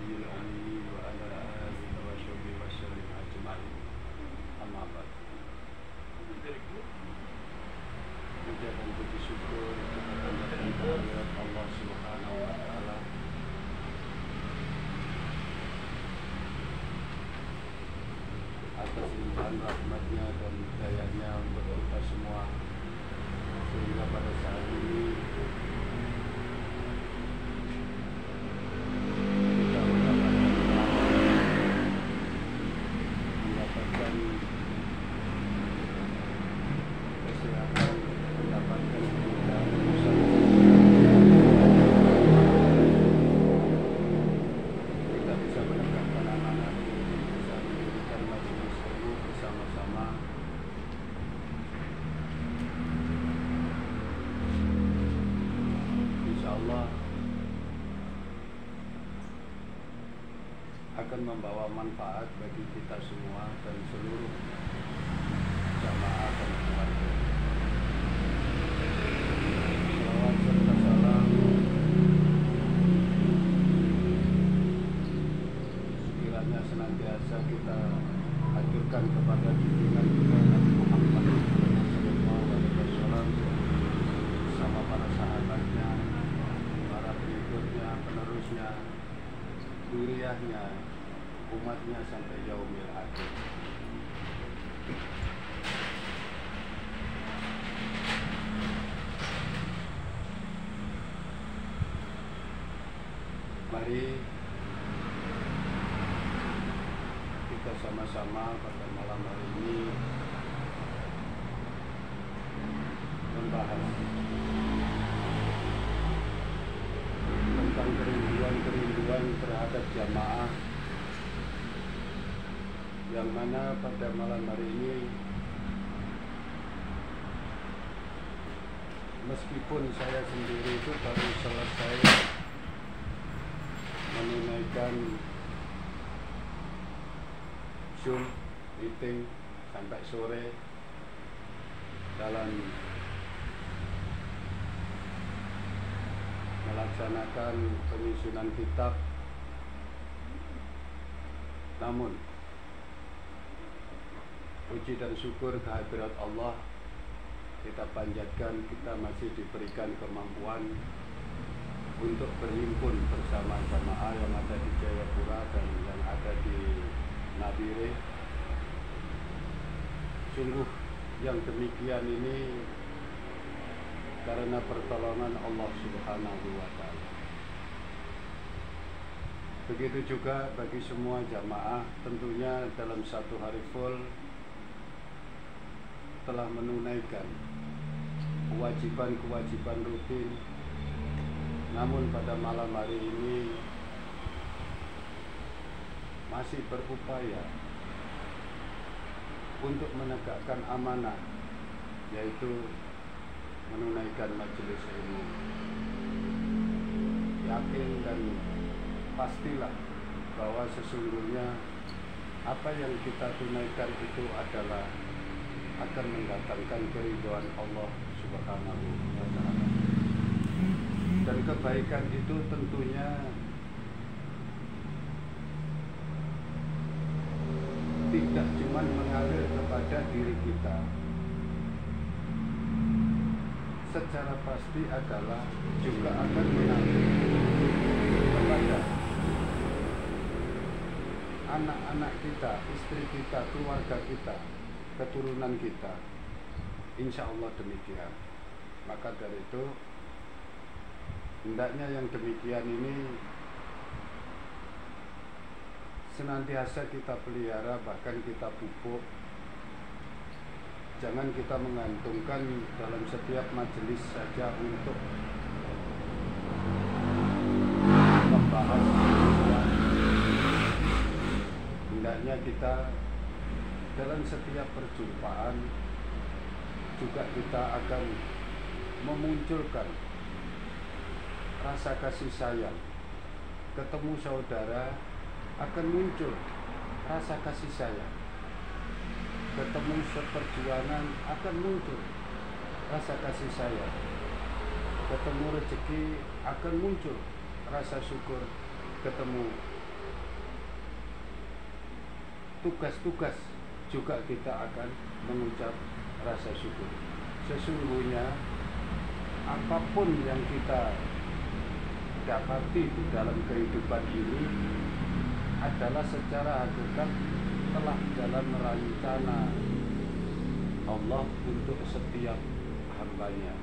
النبي الأمي وعلى آله وصحبه وسلم أجمعين. أما بعد. Puja dan puji syukur kita panjatkan kehadirat Allah Subhanahu wa Ta'ala atas limpahan rahmatnya dan hidayahnya untuk kita semua, sehingga pada saat ini kita mendapatkan kesehatan, mendapatkan kemudahan kita bisa menegakkan amanah, bisa mendirikan majelis ilmu bersama-sama. Insyaallah akan membawa manfaat bagi kita semua dan seluruh jamaah dan keluarga. Salawat serta salam sekiranya senantiasa kita aturkan kepada junjungan kita Nabi Muhammad sallallahu alaihi wasallam bersama para sahabatnya, para pengikutnya, penerusnya, dzurriyyahnya, umatnya sampai yaumil akhir. Mari kita sama-sama pada malam hari ini membahas tentang kerinduan terhadap jamaah, yang mana pada malam hari ini meskipun saya sendiri itu baru selesai menunaikan Zoom meeting sampai sore dalam melaksanakan penyusunan kitab, namun puji dan syukur kehadirat Allah kita panjatkan, kita masih diberikan kemampuan untuk berhimpun bersama jamaah yang ada di Jayapura dan yang ada di Nabire. Sungguh yang demikian ini karena pertolongan Allah Subhanahu wa Ta'ala. Begitu juga bagi semua jamaah, tentunya dalam satu hari full telah menunaikan kewajiban-kewajiban rutin, namun pada malam hari ini masih berupaya untuk menegakkan amanah, yaitu menunaikan majelis ilmu. Yakin dan pastilah bahwa sesungguhnya apa yang kita tunaikan itu adalah akan mendatangkan keridhaan Allah Subhanahu wa Ta'ala. Dan kebaikan itu tentunya tidak cuma mengalir kepada diri kita, secara pasti adalah juga akan mengalir kepada anak-anak kita, istri kita, keluarga kita, keturunan kita. Insya Allah demikian. Maka dari itu hendaknya yang demikian ini senantiasa kita pelihara, bahkan kita pupuk. Jangan kita menggantungkan dalam setiap majelis saja untuk membahas sesuatu. Hendaknya kita dalam setiap perjumpaan juga kita akan memunculkan rasa kasih sayang. Ketemu saudara akan muncul rasa kasih sayang. Ketemu seperjuangan akan muncul rasa kasih sayang. Ketemu rezeki akan muncul rasa syukur. Ketemu tugas-tugas juga kita akan mengucap rasa syukur. Sesungguhnya apapun yang kita dapati di dalam kehidupan ini adalah secara hakikat telah dalam rencana Allah untuk setiap hambanya.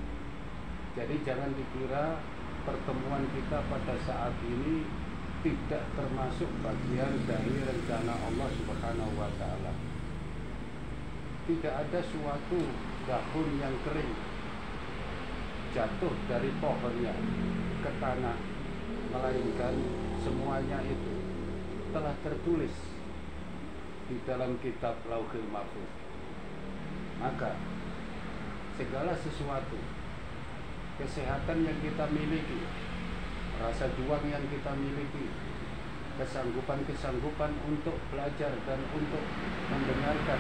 Jadi jangan dikira pertemuan kita pada saat ini tidak termasuk bagian dari rencana Allah Subhanahu wa Ta'ala. Tidak ada suatu daun yang kering jatuh dari pohonnya ke tanah, melainkan semuanya itu telah tertulis di dalam kitab Lauhul Mahfuz. Maka segala sesuatu, kesehatan yang kita miliki, rasa juang yang kita miliki, kesanggupan untuk belajar dan untuk mendengarkan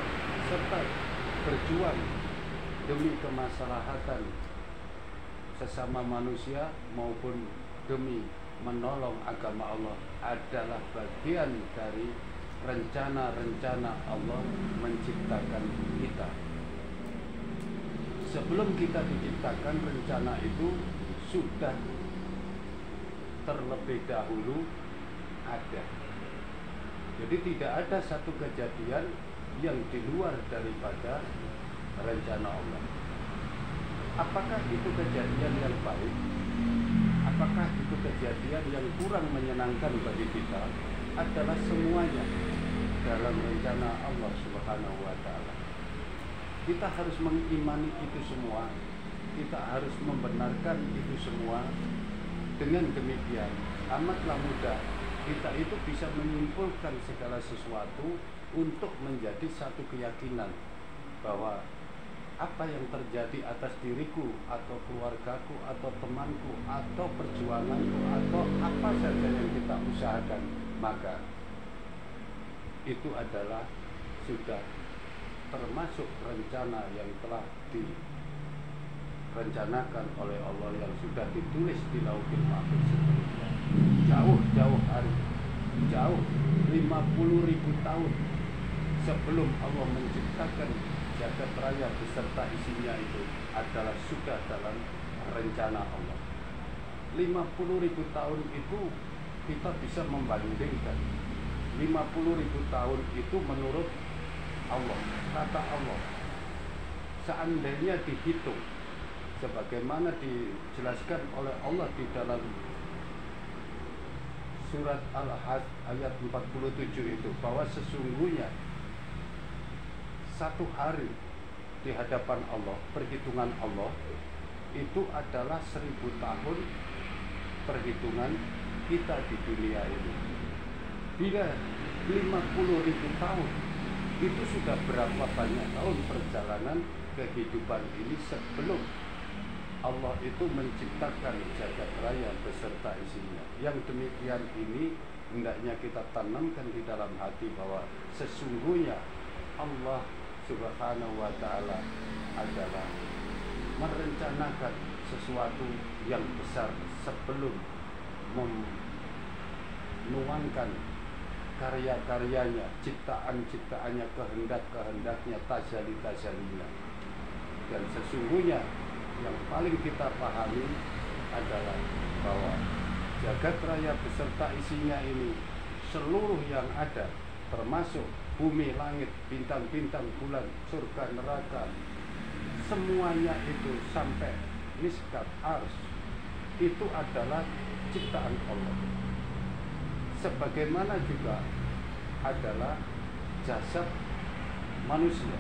serta berjuang demi kemaslahatan sesama manusia maupun demi menolong agama Allah adalah bagian dari rencana-rencana Allah menciptakan kita. Sebelum kita diciptakan, rencana itu sudah terlebih dahulu ada. Jadi tidak ada satu kejadian yang di luar daripada rencana Allah. Apakah itu kejadian yang baik? Apakah itu kejadian yang kurang menyenangkan bagi kita? Adalah semuanya dalam rencana Allah Subhanahu wa Ta'ala. Kita harus mengimani itu semua. Kita harus membenarkan itu semua. Dengan demikian amatlah mudah kita itu bisa menyimpulkan segala sesuatu untuk menjadi satu keyakinan bahwa apa yang terjadi atas diriku atau keluargaku atau temanku atau perjuanganku atau apa saja yang kita usahakan, maka itu adalah sudah termasuk rencana yang telah direncanakan oleh Allah, yang sudah ditulis di Lauhul Mahfuz sebelumnya. Jauh-jauh hari, jauh 50.000 tahun sebelum Allah menciptakan jagat raya beserta isinya itu adalah sudah dalam rencana Allah. 50.000 tahun itu kita bisa membandingkan. 50.000 tahun itu menurut Allah, kata Allah, seandainya dihitung sebagaimana dijelaskan oleh Allah di dalam surat Al-Hajj ayat 47 itu, bahwa sesungguhnya satu hari di hadapan Allah, perhitungan Allah itu adalah 1000 tahun perhitungan kita di dunia ini. Bila 50.000 tahun itu sudah berapa banyak tahun perjalanan kehidupan ini sebelum Allah itu menciptakan jagat raya beserta isinya. Yang demikian ini hendaknya kita tanamkan di dalam hati bahwa sesungguhnya Allah Subhanahu wa Ta'ala adalah merencanakan sesuatu yang besar sebelum menuangkan karya-karyanya, ciptaan-ciptaannya, kehendak-kehendaknya, tajali-tajalinya. Dan sesungguhnya yang paling kita pahami adalah bahwa jagat raya beserta isinya ini, seluruh yang ada, termasuk bumi, langit, bintang-bintang, bulan, surga, neraka, semuanya itu sampai miskat ars, itu adalah ciptaan Allah. Sebagaimana juga adalah jasad manusia.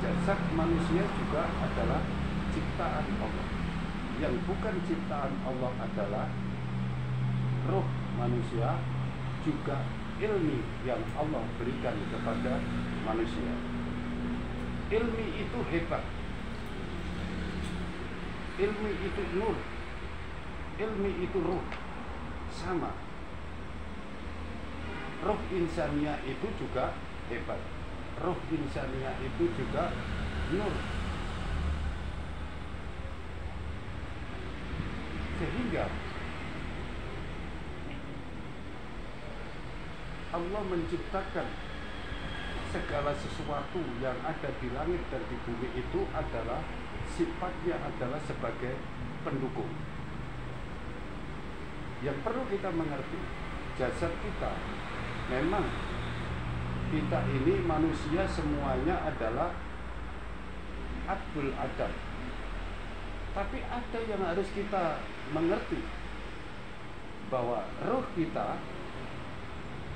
Jasad manusia juga adalah ciptaan Allah. Yang bukan ciptaan Allah adalah roh manusia, juga ilmi yang Allah berikan kepada manusia. Ilmi itu hebat, ilmi itu nur, ilmi itu ruh, sama. Roh insania itu juga hebat, roh insania itu juga nur. Sehingga Allah menciptakan segala sesuatu yang ada di langit dan di bumi itu adalah sifatnya adalah sebagai pendukung. Yang perlu kita mengerti, jasad kita, memang kita ini manusia semuanya adalah Abdul Adam. Tapi ada yang harus kita mengerti, bahwa roh kita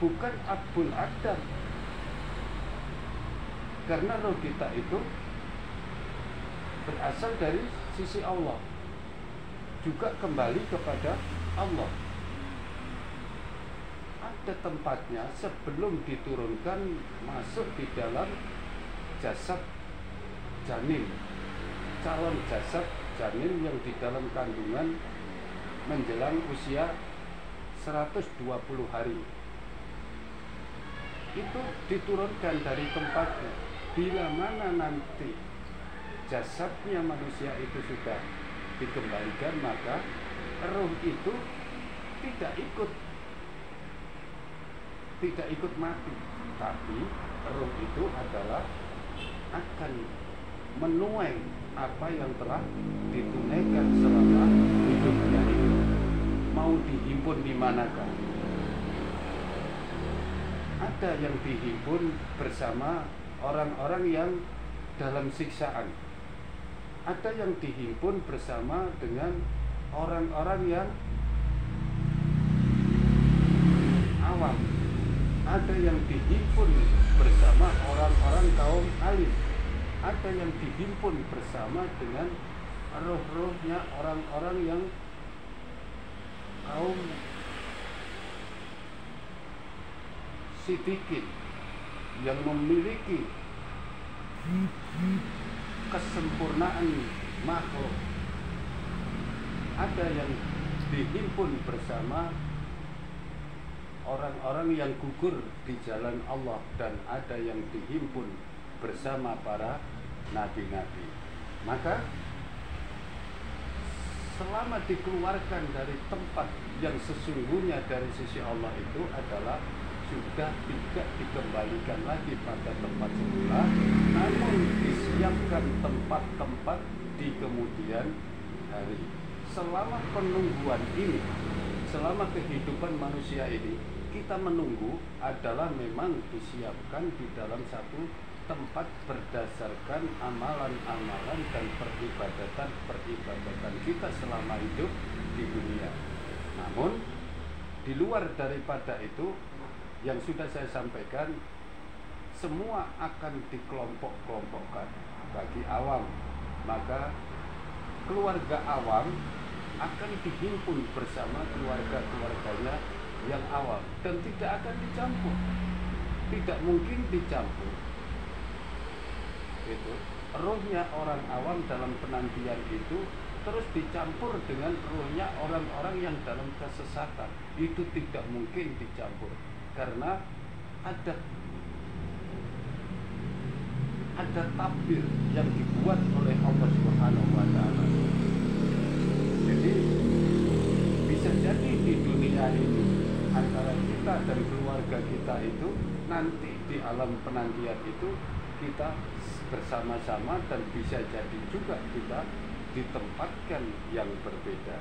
bukan Abdul Adam. Karena roh kita itu berasal dari sisi Allah, juga kembali kepada Allah. Ada tempatnya sebelum diturunkan masuk di dalam jasad janin, calon jasad janin yang di dalam kandungan menjelang usia 120 hari. Itu diturunkan dari tempatnya. Bila mana nanti jasadnya manusia itu sudah dikembalikan, maka roh itu tidak ikut mati, tapi roh itu adalah akan menuai apa yang telah ditunaikan selama hidupnya itu. Mau dihimpun di manakah? Ada yang dihimpun bersama orang-orang yang dalam siksaan. Ada yang dihimpun bersama dengan orang-orang yang awam. Ada yang dihimpun bersama orang-orang kaum alim. Ada yang dihimpun bersama dengan roh-rohnya orang-orang yang kaum sidikin, yang memiliki kesempurnaan makhluk. Ada yang dihimpun bersama orang-orang yang gugur di jalan Allah, dan ada yang dihimpun bersama para nabi-nabi. Maka selama dikeluarkan dari tempat yang sesungguhnya dari sisi Allah itu adalah sudah tidak dikembalikan lagi pada tempat semula, namun disiapkan tempat-tempat di kemudian hari. Selama penungguan ini, selama kehidupan manusia ini, kita menunggu adalah memang disiapkan di dalam satu tempat berdasarkan amalan-amalan dan peribadatan kita selama hidup di dunia. Namun di luar daripada itu, yang sudah saya sampaikan, semua akan dikelompok-kelompokkan. Bagi awam, maka keluarga awam akan dihimpun bersama keluarga-keluarganya yang awam, dan tidak akan dicampur. Tidak mungkin dicampur. Itu rohnya orang awam dalam penantian itu terus dicampur dengan rohnya orang-orang yang dalam kesesatan. Itu tidak mungkin dicampur, karena ada takbir yang dibuat oleh Allah Subhanahu wa Ta'ala. Jadi bisa jadi di dunia ini antara kita dan keluarga kita itu nanti di alam penantian itu kita bersama-sama, dan bisa jadi juga kita ditempatkan yang berbeda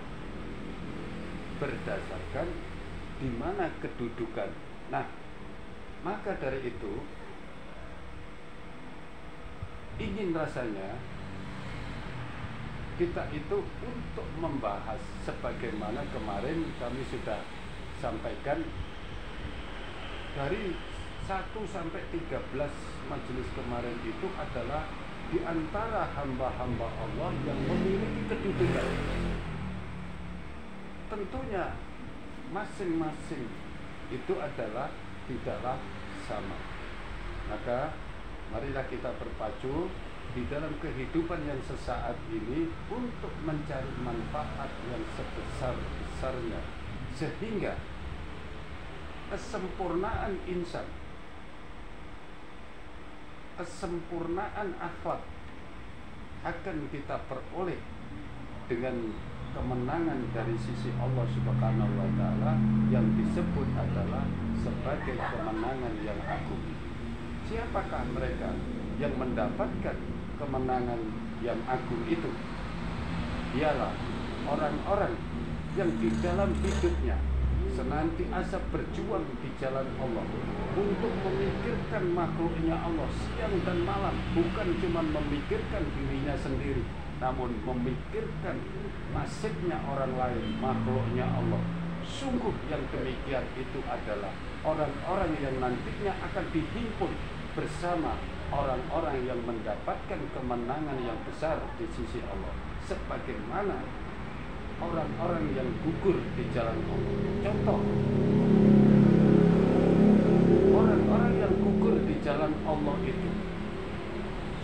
berdasarkan di mana kedudukan. Nah, maka dari itu ingin rasanya kita itu untuk membahas sebagaimana kemarin kami sudah sampaikan, dari 1 sampai 13 majelis kemarin itu adalah di antara hamba-hamba Allah yang memiliki kedudukan. Tentunya masing-masing itu adalah tidaklah sama. Maka marilah kita berpacu di dalam kehidupan yang sesaat ini untuk mencari manfaat yang sebesar-besarnya, sehingga kesempurnaan insan, kesempurnaan akhlak akan kita peroleh dengan kemenangan dari sisi Allah Subhanahu wa Ta'ala yang disebut adalah sebagai kemenangan yang agung. Siapakah mereka yang mendapatkan kemenangan yang agung itu? Ialah orang-orang yang di dalam hidupnya senantiasa berjuang di jalan Allah untuk memikirkan makhluknya Allah siang dan malam, bukan cuma memikirkan dirinya sendiri, namun memikirkan nasibnya orang lain, makhluknya Allah. Sungguh yang demikian itu adalah orang-orang yang nantinya akan dihimpun bersama orang-orang yang mendapatkan kemenangan yang besar di sisi Allah, sebagaimana orang-orang yang gugur di jalan Allah. Contoh, orang-orang yang gugur di jalan Allah itu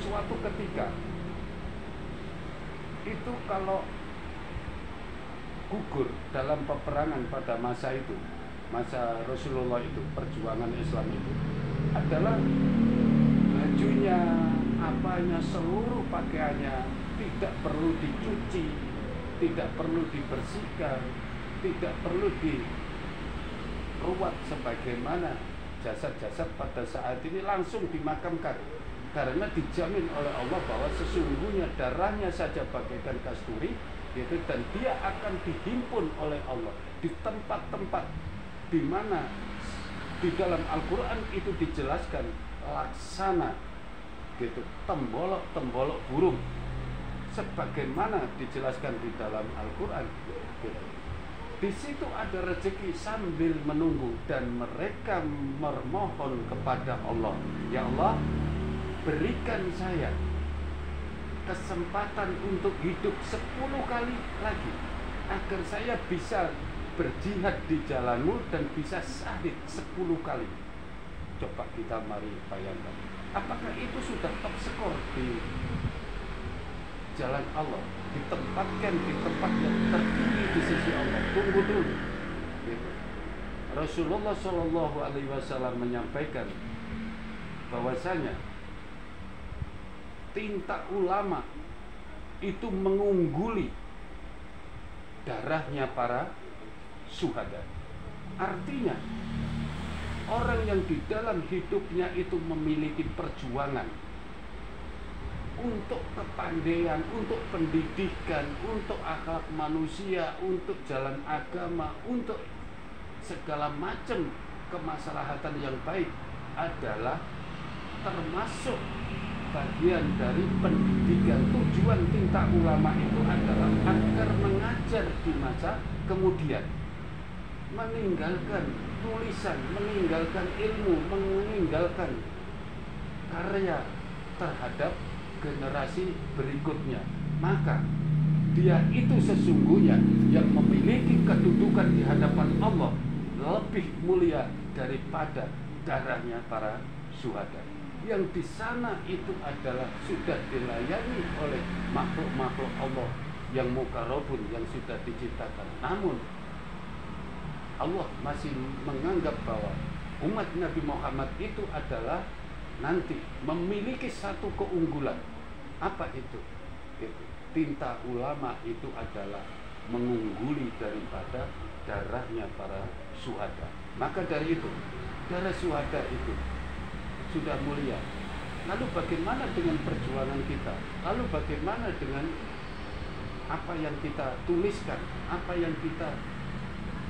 suatu ketika itu kalau gugur dalam peperangan pada masa itu, masa Rasulullah itu, perjuangan Islam itu adalah bajunya, apanya, seluruh pakaiannya tidak perlu dicuci, tidak perlu dibersihkan, tidak perlu diruat sebagaimana jasad-jasad pada saat ini langsung dimakamkan, karena dijamin oleh Allah bahwa sesungguhnya darahnya saja bagaikan kasturi gitu, dan dia akan dihimpun oleh Allah di tempat-tempat di mana di dalam Al-Quran itu dijelaskan laksana gitu, tembolok-tembolok burung sebagaimana dijelaskan di dalam Al-Quran gitu. Di situ ada rezeki sambil menunggu, dan mereka memohon kepada Allah, ya Allah, berikan saya kesempatan untuk hidup 10 kali lagi agar saya bisa berjihad di jalanmu dan bisa syahid 10 kali. Coba kita mari bayangkan, apakah itu sudah top skor di jalan Allah, ditempatkan di tempat yang tertinggi di sisi Allah? Tunggu dulu gitu. Rasulullah SAW menyampaikan bahwasanya tinta ulama itu mengungguli darahnya para syuhada. Artinya orang yang di dalam hidupnya itu memiliki perjuangan untuk kepandaian, untuk pendidikan, untuk akhlak manusia, untuk jalan agama, untuk segala macam kemaslahatan yang baik adalah termasuk bagian dari pendidikan. Tujuan tinta ulama itu adalah agar mengajar di masa kemudian, meninggalkan tulisan, meninggalkan ilmu, meninggalkan karya terhadap generasi berikutnya. Maka dia itu sesungguhnya yang memiliki kedudukan di hadapan Allah lebih mulia daripada darahnya para syuhada, yang di sana itu adalah sudah dilayani oleh makhluk-makhluk Allah yang mukarrabun, yang sudah diciptakan. Namun Allah masih menganggap bahwa umat Nabi Muhammad itu adalah nanti memiliki satu keunggulan. Apa itu? Tinta ulama itu adalah mengungguli daripada darahnya para syuhada. Maka dari itu, darah syuhada itu sudah mulia. Lalu bagaimana dengan perjuangan kita? Lalu bagaimana dengan apa yang kita tuliskan, apa yang kita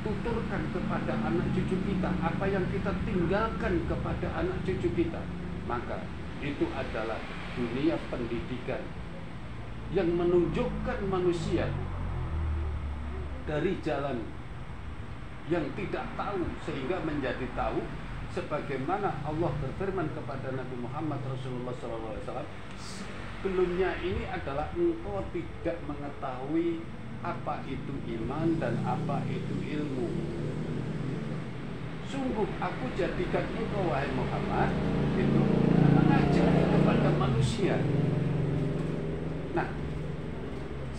tuturkan kepada anak cucu kita, apa yang kita tinggalkan kepada anak cucu kita? Maka itu adalah dunia pendidikan yang menunjukkan manusia dari jalan yang tidak tahu sehingga menjadi tahu, sebagaimana Allah berfirman kepada Nabi Muhammad Rasulullah SAW, sebelumnya ini adalah engkau tidak mengetahui apa itu iman dan apa itu ilmu. Sungguh aku jadikan engkau, wahai Muhammad, itu mengajari kepada manusia. Nah,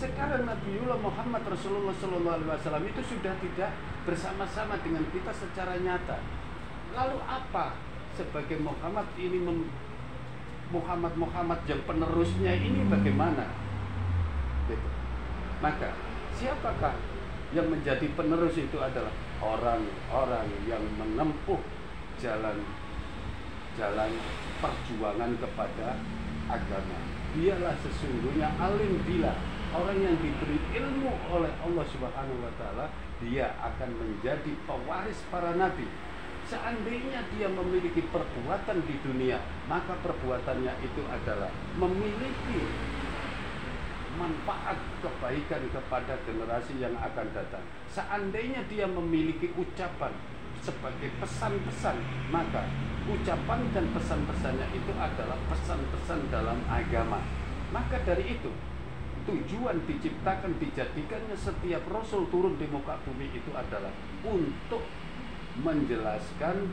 sekarang Nabiullah Muhammad Rasulullah SAW itu sudah tidak bersama-sama dengan kita secara nyata. Lalu apa sebagai Muhammad ini, Muhammad yang penerusnya ini bagaimana? Gitu. Maka siapakah yang menjadi penerus? Itu adalah orang-orang yang menempuh jalan perjuangan kepada agama. Dialah sesungguhnya alim bila orang yang diberi ilmu oleh Allah Subhanahu wa taala, dia akan menjadi pewaris para nabi. Seandainya dia memiliki perbuatan di dunia, maka perbuatannya itu adalah memiliki manfaat kebaikan kepada generasi yang akan datang. Seandainya dia memiliki ucapan sebagai pesan-pesan, maka ucapan dan pesan-pesannya itu adalah pesan-pesan dalam agama. Maka dari itu, tujuan dijadikannya setiap rasul turun di muka bumi itu adalah untuk menjelaskan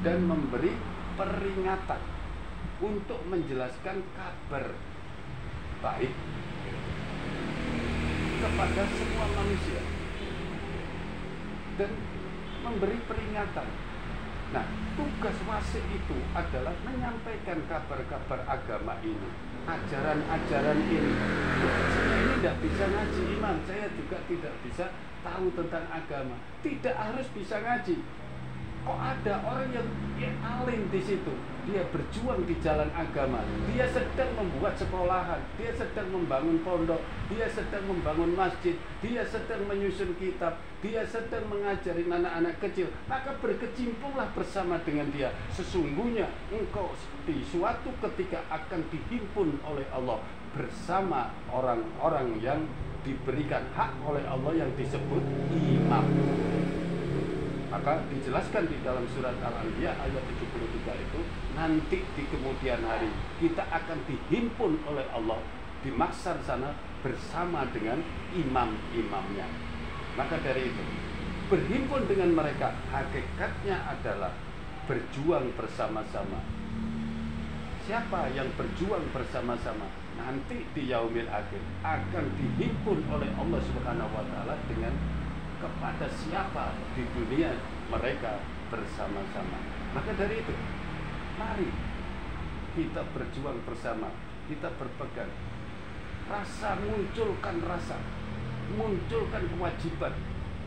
dan memberi peringatan, untuk menjelaskan kabar baik kepada semua manusia dan memberi peringatan. Nah, tugas wasik itu adalah menyampaikan kabar-kabar agama ini, ajaran-ajaran ini. Saya ini tidak bisa ngaji, imam, saya juga tidak bisa tahu tentang agama. Tidak harus bisa ngaji. Kok ada orang yang alim di situ, dia berjuang di jalan agama, dia sedang membuat sekolahan, dia sedang membangun pondok, dia sedang membangun masjid, dia sedang menyusun kitab, dia sedang mengajari anak-anak kecil, maka berkecimpunglah bersama dengan dia. Sesungguhnya engkau di suatu ketika akan dihimpun oleh Allah bersama orang-orang yang diberikan hak oleh Allah yang disebut imam. Maka dijelaskan di dalam surat Al-Anbiya ayat 73 itu, nanti di kemudian hari kita akan dihimpun oleh Allah di mahsyar sana bersama dengan imam-imamnya. Maka dari itu, berhimpun dengan mereka hakikatnya adalah berjuang bersama-sama. Siapa yang berjuang bersama-sama nanti di yaumil akhir akan dihimpun oleh Allah Subhanahu wa taala dengan kepada siapa di dunia mereka bersama-sama. Maka dari itu, mari kita berjuang bersama, kita berpegang. Munculkan kewajiban,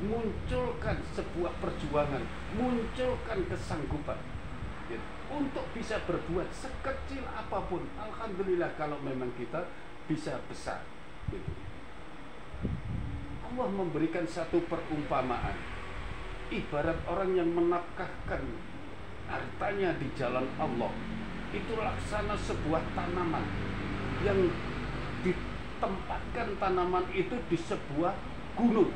munculkan sebuah perjuangan, munculkan kesanggupan untuk bisa berbuat sekecil apapun. Alhamdulillah kalau memang kita bisa besar gitu. Allah memberikan satu perumpamaan, ibarat orang yang menafkahkan hartanya di jalan Allah itu laksana sebuah tanaman yang ditempatkan tanaman itu di sebuah gunung,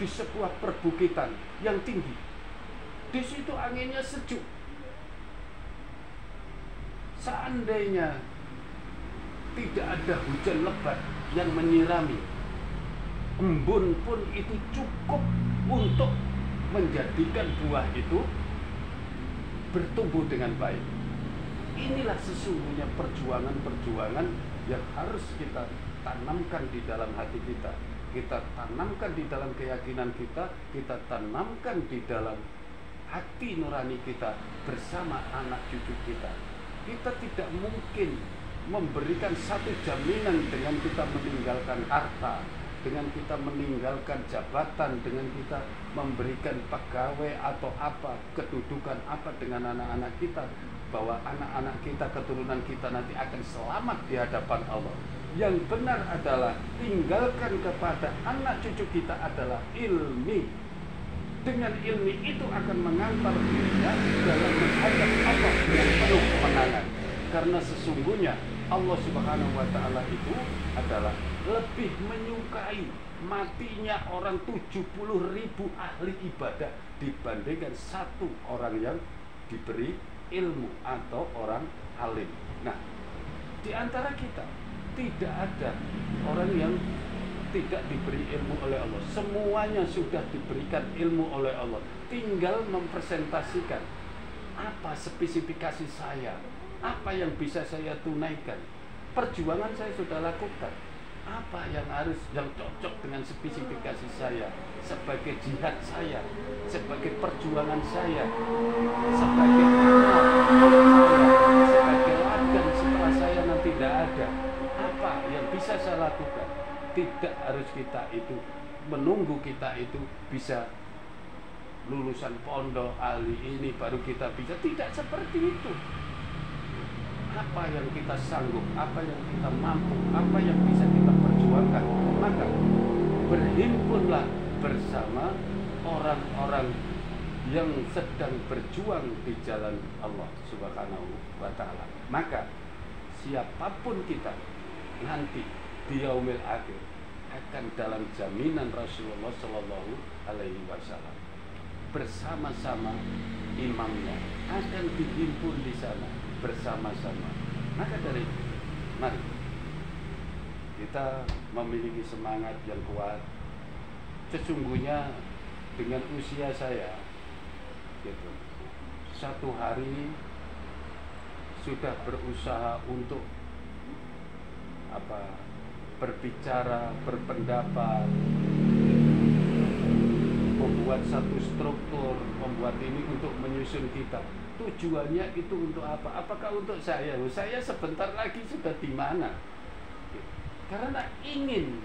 di sebuah perbukitan yang tinggi. Di situ anginnya sejuk. Seandainya tidak ada hujan lebat yang menyirami, embun pun itu cukup untuk menjadikan buah itu bertumbuh dengan baik. Inilah sesungguhnya perjuangan-perjuangan yang harus kita tanamkan di dalam hati kita. Kita tanamkan di dalam keyakinan kita, kita tanamkan di dalam hati nurani kita bersama anak cucu kita. Kita tidak mungkin memberikan satu jaminan dengan kita meninggalkan harta, dengan kita meninggalkan jabatan, dengan kita memberikan pegawai atau apa, kedudukan apa dengan anak-anak kita, bahwa anak-anak kita, keturunan kita nanti akan selamat di hadapan Allah. Yang benar adalah tinggalkan kepada anak cucu kita adalah ilmi. Dengan ilmi itu akan mengantar dia dalam menghadap Allah dengan penuh kemenangan. Karena sesungguhnya Allah Subhanahu wa taala itu adalah lebih menyukai matinya orang 70.000 ahli ibadah dibandingkan satu orang yang diberi ilmu atau orang alim. Nah, di antara kita tidak ada orang yang tidak diberi ilmu oleh Allah. Semuanya sudah diberikan ilmu oleh Allah. Tinggal mempresentasikan apa spesifikasi saya, apa yang bisa saya tunaikan. Perjuangan saya sudah lakukan. Apa yang cocok dengan spesifikasi saya, sebagai jihad saya, sebagai perjuangan saya, sebagai amal saya, sebagai ladang setelah saya nanti tidak ada. Apa yang bisa saya lakukan? Tidak harus kita itu menunggu kita itu bisa lulusan pondok, ahli ini baru kita bisa. Tidak seperti itu. Apa yang kita sanggup, apa yang kita mampu, apa yang bisa kita perjuangkan, maka berhimpunlah bersama orang-orang yang sedang berjuang di jalan Allah Subhanahu wa Ta'ala. Maka siapapun kita nanti di yaumil akhir akan dalam jaminan Rasulullah Shallallahu Alaihi Wasallam bersama-sama imamnya akan dihimpun di sana bersama-sama. Maka dari itu, mari kita memiliki semangat yang kuat. Sesungguhnya dengan usia saya, gitu, satu hari sudah berusaha untuk berbicara, berpendapat, membuat satu struktur, membuat ini untuk menyusun kitab. Tujuannya itu untuk apa? Apakah untuk saya? Saya sebentar lagi sudah di mana? Karena ingin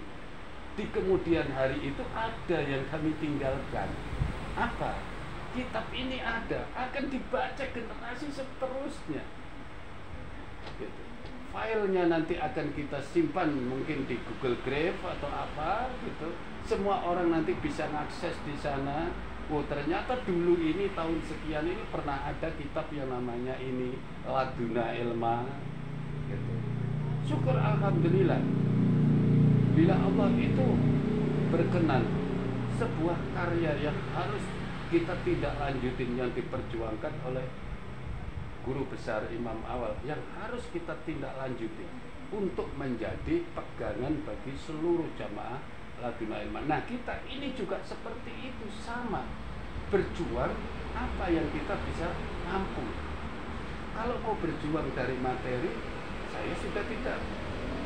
di kemudian hari itu ada yang kami tinggalkan. Apa? Kitab ini ada, akan dibaca generasi seterusnya. Gitu. Filenya nanti akan kita simpan mungkin di Google Drive atau apa gitu. Semua orang nanti bisa mengakses di sana. Oh, ternyata dulu ini tahun sekian ini pernah ada kitab yang namanya ini Laduna Ilma gitu. Syukur alhamdulillah bila Allah itu berkenan sebuah karya yang harus kita tidak lanjutin yang diperjuangkan oleh guru besar Imam Awal, yang harus kita tindak lanjuti untuk menjadi pegangan bagi seluruh jamaah Laduna Ilma. Nah, kita ini juga seperti itu, sama berjuang apa yang kita bisa mampu. Kalau mau berjuang dari materi, saya sudah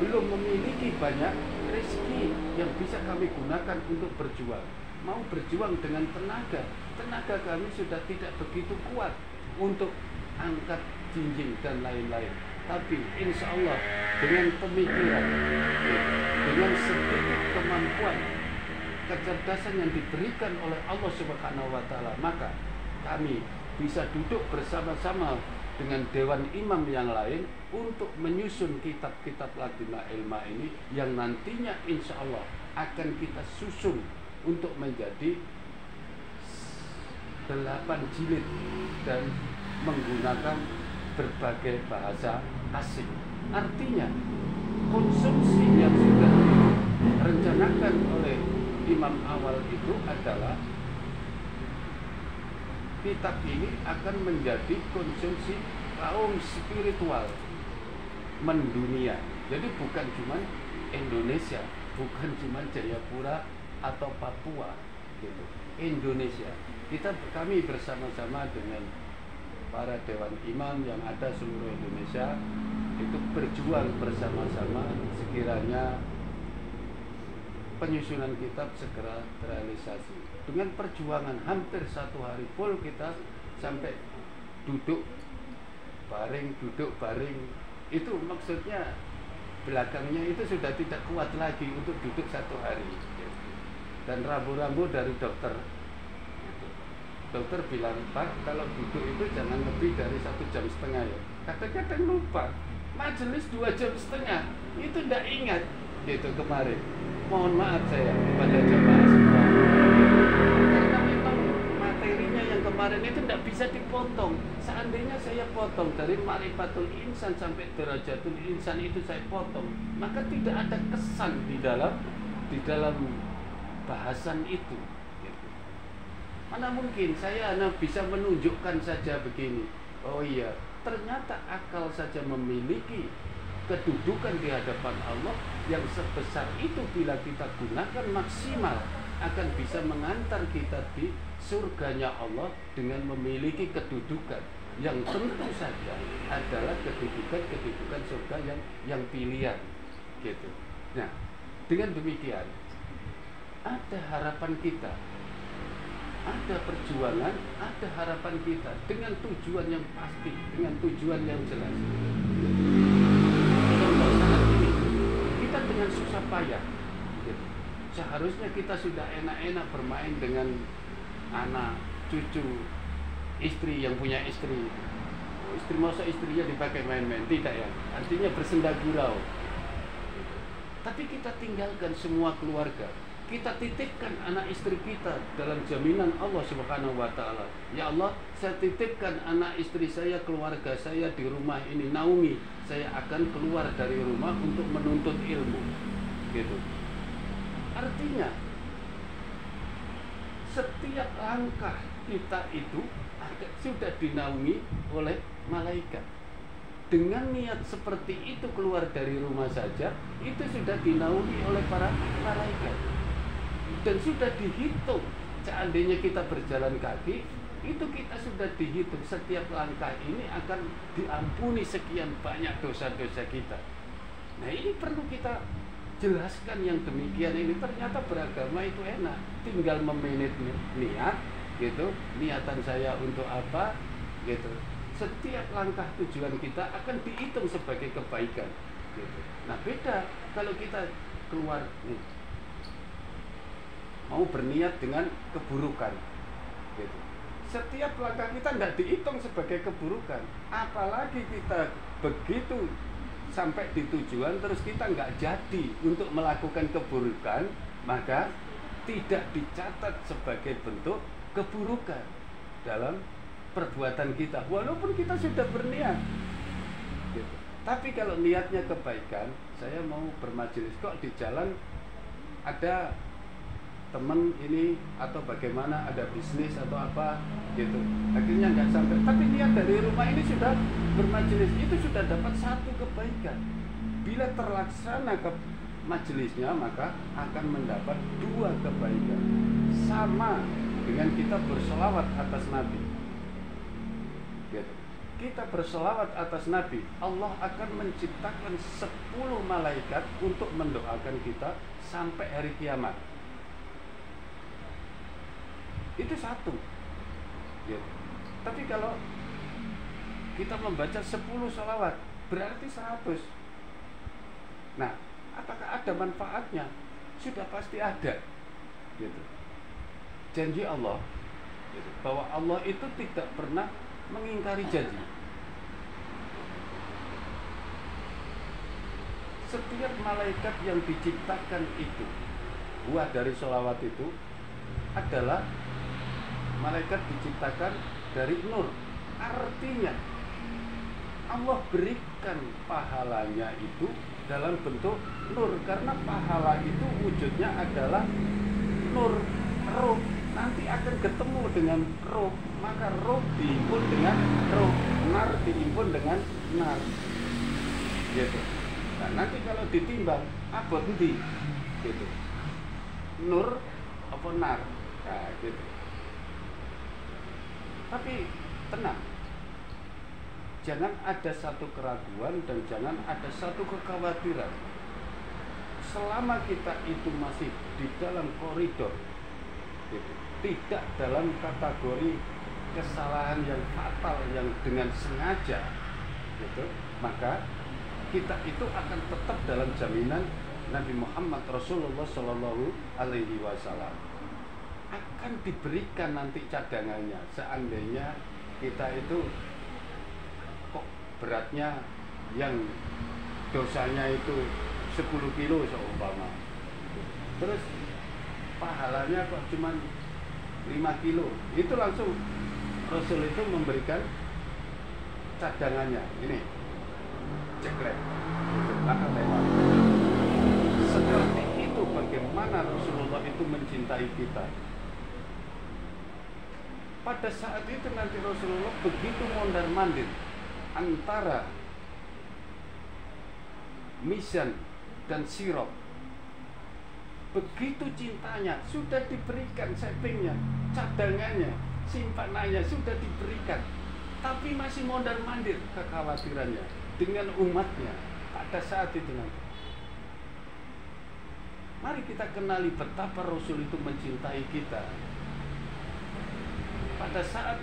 belum memiliki banyak rezeki yang bisa kami gunakan untuk berjuang. Mau berjuang dengan tenaga kami sudah tidak begitu kuat untuk angkat jinjing dan lain-lain. Tapi insya Allah dengan pemikiran, dengan sedikit kemampuan, kecerdasan yang diberikan oleh Allah Subhanahu wa Ta'ala, maka kami bisa duduk bersama-sama dengan dewan imam yang lain untuk menyusun kitab-kitab Laduna Ilma ini yang nantinya insya Allah akan kita susun untuk menjadi 8 jilid dan menggunakan berbagai bahasa asing. Artinya konsumsi yang sudah direncanakan oleh Imam Awal itu adalah kitab ini akan menjadi konsumsi kaum spiritual mendunia. Jadi bukan cuma Indonesia, bukan cuma Jayapura atau Papua gitu. Indonesia. Kami bersama-sama dengan para dewan imam yang ada seluruh Indonesia itu berjuang bersama-sama sekiranya penyusunan kitab segera terrealisasi. Dengan perjuangan hampir 1 hari full kita sampai duduk baring, itu maksudnya belakangnya itu sudah tidak kuat lagi untuk duduk 1 hari. Dan rambu-rambu dari dokter, dokter bilang, Pak, kalau duduk itu jangan lebih dari 1,5 jam ya. Kadang-kadang lupa, majelis 2,5 jam, itu tidak ingat gitu kemarin. Mohon maaf saya kepada jemaah semua, karena memang materinya yang kemarin itu tidak bisa dipotong. Seandainya saya potong dari Ma'rifatul Insan sampai Darajatul Insan itu saya potong, maka tidak ada kesan di dalam bahasan itu. Mana mungkin saya hanya bisa menunjukkan saja begini. Oh iya, ternyata akal saja memiliki kedudukan di hadapan Allah yang sebesar itu bila kita gunakan maksimal akan bisa mengantar kita di surganya Allah dengan memiliki kedudukan yang tentu saja adalah kedudukan surga yang pilihan gitu. Nah, dengan demikian ada harapan kita, ada perjuangan, ada harapan kita dengan tujuan yang pasti, dengan tujuan yang jelas. Contoh saat ini kita dengan susah payah, gitu. Seharusnya kita sudah enak-enak bermain dengan anak cucu istri yang punya istri. Istri masa istrinya dipakai main-main? Tidak ya. Artinya bersenda gurau. Tapi kita tinggalkan semua keluarga. Kita titipkan anak istri kita dalam jaminan Allah Subhanahu wa taala. Ya Allah, saya titipkan anak istri saya, keluarga saya di rumah ini. Naungi, saya akan keluar dari rumah untuk menuntut ilmu. Gitu. Artinya setiap langkah kita itu sudah dinaungi oleh malaikat. Dengan niat seperti itu keluar dari rumah saja, itu sudah dinaungi oleh para malaikat. Dan sudah dihitung. Seandainya kita berjalan kaki, itu kita sudah dihitung. Setiap langkah ini akan diampuni sekian banyak dosa-dosa kita. Nah, ini perlu kita jelaskan yang demikian ini. Ternyata beragama itu enak. Tinggal memanage niat, gitu. Niatan saya untuk apa, gitu. Setiap langkah tujuan kita akan dihitung sebagai kebaikan, gitu. Nah, beda kalau kita keluar nih, mau berniat dengan keburukan, gitu. Setiap langkah kita tidak dihitung sebagai keburukan. Apalagi kita begitu sampai di tujuan terus kita nggak jadi untuk melakukan keburukan, maka tidak dicatat sebagai bentuk keburukan dalam perbuatan kita, walaupun kita sudah berniat, gitu. Tapi kalau niatnya kebaikan, saya mau bermajelis, kok di jalan ada teman ini atau bagaimana, ada bisnis atau apa, gitu, akhirnya nggak sampai. Tapi niat dari rumah ini sudah bermajelis, itu sudah dapat satu kebaikan. Bila terlaksana ke majelisnya, maka akan mendapat dua kebaikan. Sama dengan kita berselawat atas Nabi, gitu. Kita berselawat atas Nabi, Allah akan menciptakan 10 malaikat untuk mendoakan kita sampai hari kiamat. Itu satu, gitu. Tapi kalau kita membaca 10 salawat berarti 100. Nah, apakah ada manfaatnya? Sudah pasti ada, gitu. Janji Allah, gitu, bahwa Allah itu tidak pernah mengingkari janji. Setiap malaikat yang diciptakan itu, buah dari sholawat itu adalah malaikat diciptakan dari nur. Artinya Allah berikan pahalanya itu dalam bentuk nur, karena pahala itu wujudnya adalah nur, roh. Nanti akan ketemu dengan roh, maka roh dihimpun dengan roh, nar dihimpun dengan nar, gitu. Nah, nanti kalau ditimbang apa nanti, gitu, nur apa nar, nah, gitu. Tapi tenang, jangan ada satu keraguan dan jangan ada satu kekhawatiran. Selama kita itu masih di dalam koridor, gitu, tidak dalam kategori kesalahan yang fatal yang dengan sengaja, gitu, maka kita itu akan tetap dalam jaminan Nabi Muhammad Rasulullah Shallallahu Alaihi Wasallam. Akan diberikan nanti cadangannya. Seandainya kita itu kok beratnya yang dosanya itu 10 kilo seumpama, terus pahalanya kok cuma 5 kilo, itu langsung Rasul itu memberikan cadangannya. Ini ceklek, akan lewat. Seperti itu bagaimana Rasulullah itu mencintai kita. Pada saat itu nanti Rasulullah begitu mondar-mandir antara misan dan sirop. Begitu cintanya, sudah diberikan settingnya, cadangannya, simpanannya sudah diberikan. Tapi masih mondar-mandir kekhawatirannya dengan umatnya pada saat itu nanti. Mari kita kenali betapa Rasul itu mencintai kita. Pada saat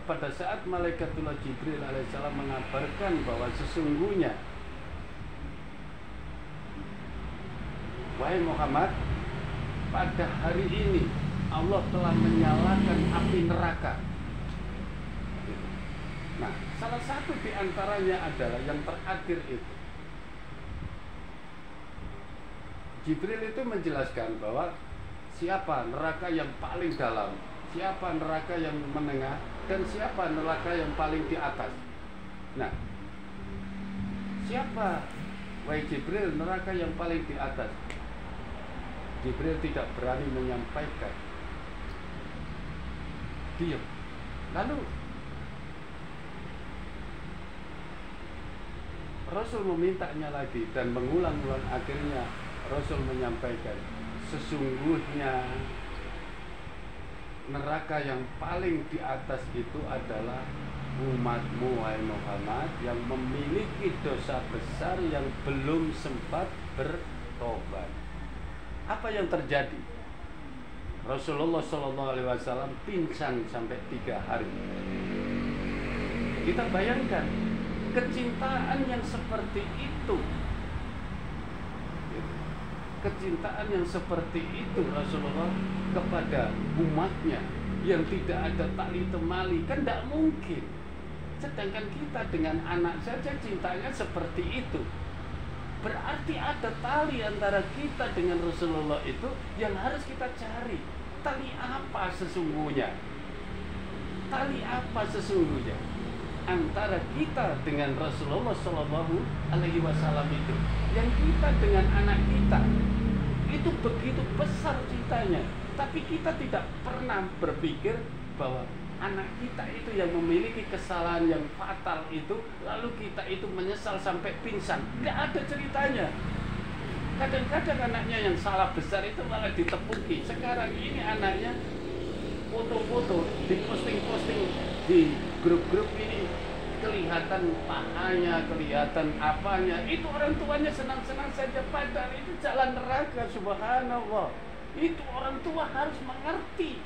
pada saat Malaikatullah Jibril alaihissalam mengabarkan bahwa sesungguhnya, wahai Muhammad, pada hari ini Allah telah menyalakan api neraka. Nah, salah satu di antaranya adalah yang terakhir itu. Jibril itu menjelaskan bahwa siapa neraka yang paling dalam, siapa neraka yang menengah, dan siapa neraka yang paling di atas. Nah, siapa, wahai Jibril, neraka yang paling di atas? Jibril tidak berani menyampaikan. Diam. Lalu Rasul memintanya lagi dan mengulang-ulang. Akhirnya Rasul menyampaikan, sesungguhnya neraka yang paling di atas itu adalah umatmu wahai Muhammad, yang memiliki dosa besar yang belum sempat bertobat. Apa yang terjadi? Rasulullah SAW pingsan sampai 3 hari. Kita bayangkan kecintaan yang seperti itu, kecintaan yang seperti itu Rasulullah kepada umatnya yang tidak ada tali temali, kan tidak mungkin. Sedangkan kita dengan anak saja cintanya seperti itu. Berarti ada tali antara kita dengan Rasulullah itu yang harus kita cari. Tali apa sesungguhnya? Tali apa sesungguhnya antara kita dengan Rasulullah SAW itu? Yang kita dengan anak kita itu begitu besar cintanya, tapi kita tidak pernah berpikir bahwa anak kita itu yang memiliki kesalahan yang fatal itu, lalu kita itu menyesal sampai pingsan. Nggak ada ceritanya. Kadang-kadang anaknya yang salah besar itu malah ditepuki. Sekarang ini anaknya foto-foto, diposting-posting di grup-grup ini, kelihatan pahanya, kelihatan apanya. Itu orang tuanya senang-senang saja, padahal itu jalan neraka. Subhanallah. Itu orang tua harus mengerti.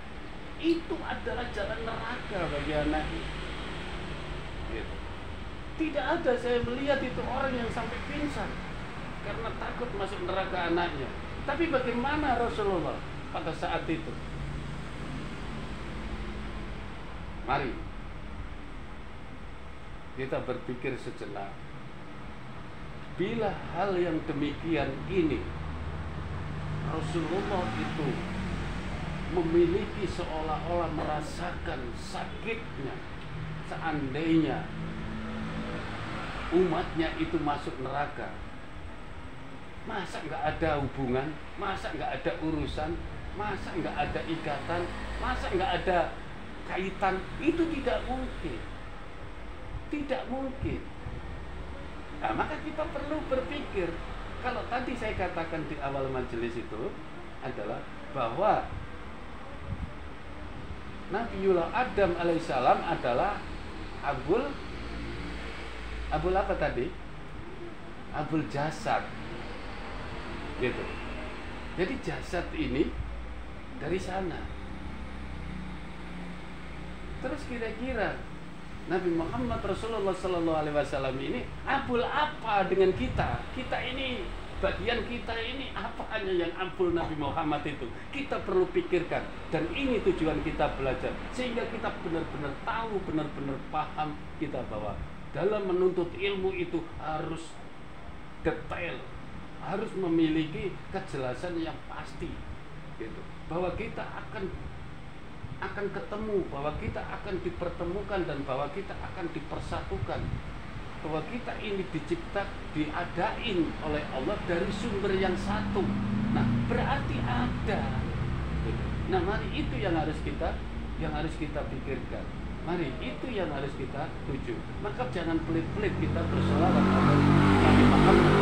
Itu adalah jalan neraka bagi anaknya. Gitu. Tidak ada saya melihat itu orang yang sampai pingsan karena takut masuk neraka anaknya. Tapi bagaimana Rasulullah pada saat itu? Mari kita berpikir sejenak. Bila hal yang demikian ini Rasulullah itu memiliki seolah-olah merasakan sakitnya seandainya umatnya itu masuk neraka, masa nggak ada hubungan, masa nggak ada urusan, masa nggak ada ikatan, masa nggak ada kaitan? Itu tidak mungkin, tidak mungkin. Nah, maka kita perlu berpikir. Kalau tadi saya katakan di awal majelis itu adalah bahwa Nabiullah Adam alaihissalam adalah abul apa tadi? Abul jasad, gitu. Jadi jasad ini dari sana. Terus kira-kira Nabi Muhammad Rasulullah SAW ini abul apa dengan kita? Kita ini, bagian kita ini apanya yang ampul Nabi Muhammad itu? Kita perlu pikirkan. Dan ini tujuan kita belajar, sehingga kita benar-benar tahu, benar-benar paham kita bahwa dalam menuntut ilmu itu harus detail, harus memiliki kejelasan yang pasti, gitu. Bahwa kita akan ketemu, bahwa kita akan dipertemukan, dan bahwa kita akan dipersatukan, bahwa kita ini diadain oleh Allah dari sumber yang satu. Nah, berarti ada. Nah, mari itu yang harus kita pikirkan. Mari itu yang harus kita tuju. Maka jangan pelit-pelit kita bersolawat kepada Nabi Muhammad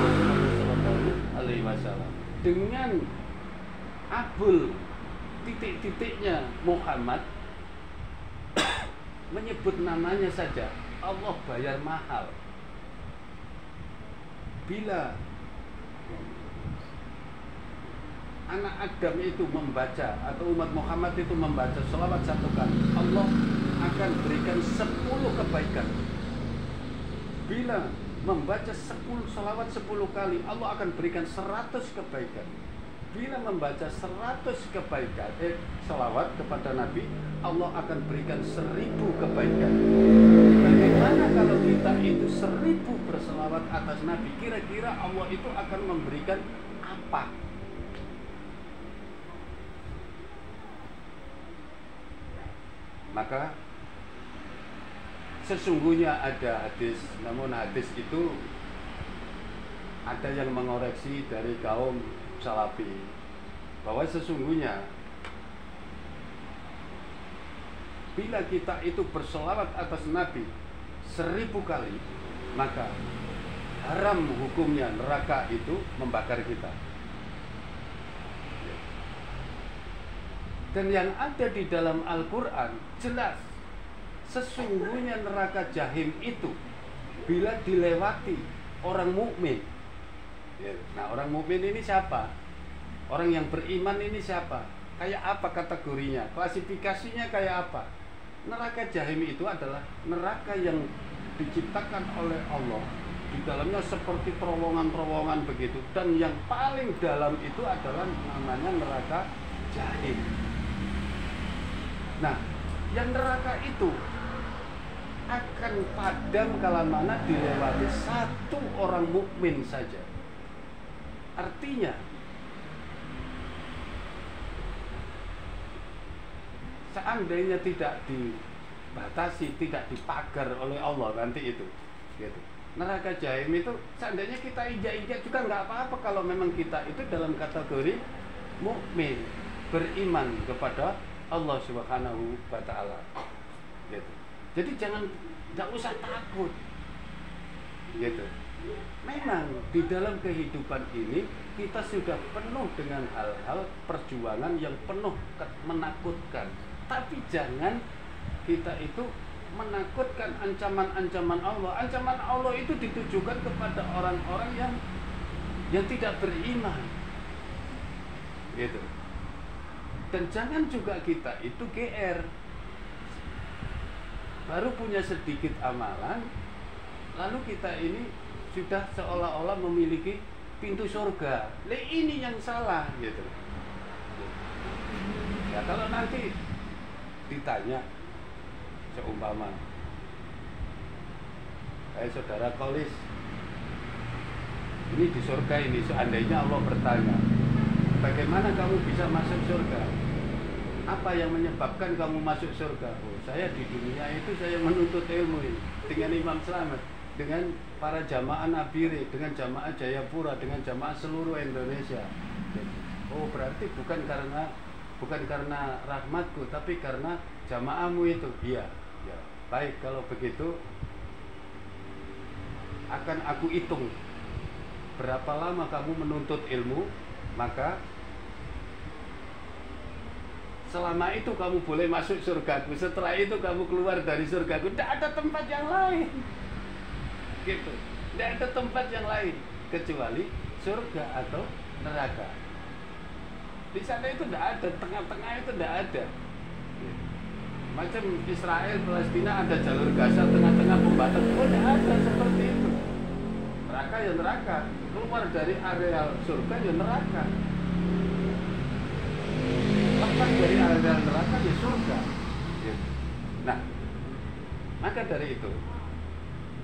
SAW dengan abul titik-titiknya Muhammad. Menyebut namanya saja Allah bayar mahal. Bila anak Adam itu membaca, atau umat Muhammad itu membaca sholawat 1 kali, Allah akan berikan 10 kebaikan. Bila membaca 10 sholawat 10 kali, Allah akan berikan 100 kebaikan. bila membaca 100 kebaikan, salawat kepada Nabi, Allah akan berikan 1000 kebaikan. Bagaimana kalau kita itu 1000 berselawat atas Nabi? Kira-kira Allah itu akan memberikan apa? Maka sesungguhnya ada hadis, namun hadis itu ada yang mengoreksi dari kaum Salafi bahwa sesungguhnya bila kita itu berselawat atas Nabi 1000 kali, maka haram hukumnya neraka itu membakar kita. Dan yang ada di dalam Al-Quran jelas, sesungguhnya neraka Jahim itu bila dilewati orang mukmin. Nah, orang mukmin ini siapa? Orang yang beriman ini siapa? Kayak apa kategorinya? Klasifikasinya kayak apa? Neraka Jahim itu adalah neraka yang diciptakan oleh Allah. Di dalamnya seperti terowongan-terowongan begitu. Dan yang paling dalam itu adalah namanya neraka Jahim. Nah, yang neraka itu akan padam kala mana dilewati satu orang mukmin saja. Artinya seandainya tidak dibatasi, tidak dipagar oleh Allah nanti itu, gitu. Neraka Jahim itu seandainya kita injak-injak juga nggak apa-apa kalau memang kita itu dalam kategori mukmin, beriman kepada Allah Subhanahu wa Ta'ala, gitu. Jadi nggak usah takut, gitu. Memang di dalam kehidupan ini kita sudah penuh dengan hal-hal perjuangan yang penuh menakutkan. Tapi jangan kita itu menakutkan ancaman-ancaman Allah. Ancaman Allah itu ditujukan kepada orang-orang yang tidak beriman, gitu. Dan jangan juga kita itu GR, baru punya sedikit amalan, lalu kita ini sudah seolah-olah memiliki pintu surga. Ini yang salah, gitu. Ya kalau nanti ditanya seumpama, saudara Kolis, ini di surga ini, seandainya Allah bertanya, bagaimana kamu bisa masuk surga? Apa yang menyebabkan kamu masuk surga? Oh, saya di dunia itu saya menuntut ilmu ini, dengan Imam Slamet, dengan para jamaah Nabire, dengan jamaah Jayapura, dengan jamaah seluruh Indonesia. Oh, berarti bukan karena rahmatku, tapi karena jamaahmu itu. Iya, ya. Baik, kalau begitu akan aku hitung berapa lama kamu menuntut ilmu, maka selama itu kamu boleh masuk surgaku. Setelah itu kamu keluar dari surgaku. Tidak ada tempat yang lain, gitu. Tidak ada tempat yang lain kecuali surga atau neraka. Di sana itu tidak ada, tengah-tengah itu tidak ada. Macam Israel, Palestina ada jalur Gaza, tengah-tengah pembatas. Oh, tidak ada seperti itu. Neraka ya neraka, keluar dari areal surga ya neraka. Lepas dari areal neraka ya surga. Nah, maka dari itu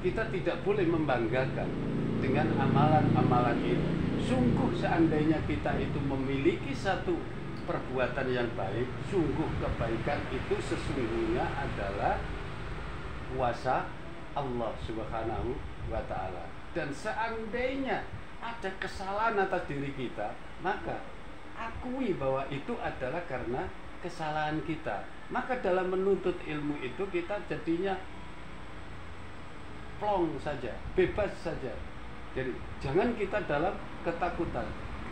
kita tidak boleh membanggakan dengan amalan-amalan ini. Sungguh seandainya kita itu memiliki satu perbuatan yang baik, sungguh kebaikan itu sesungguhnya adalah kuasa Allah Subhanahu wa Ta'ala. Dan seandainya ada kesalahan atas diri kita, maka akui bahwa itu adalah karena kesalahan kita. Maka dalam menuntut ilmu itu kita jadinya plong saja, bebas saja. Jadi jangan kita dalam ketakutan.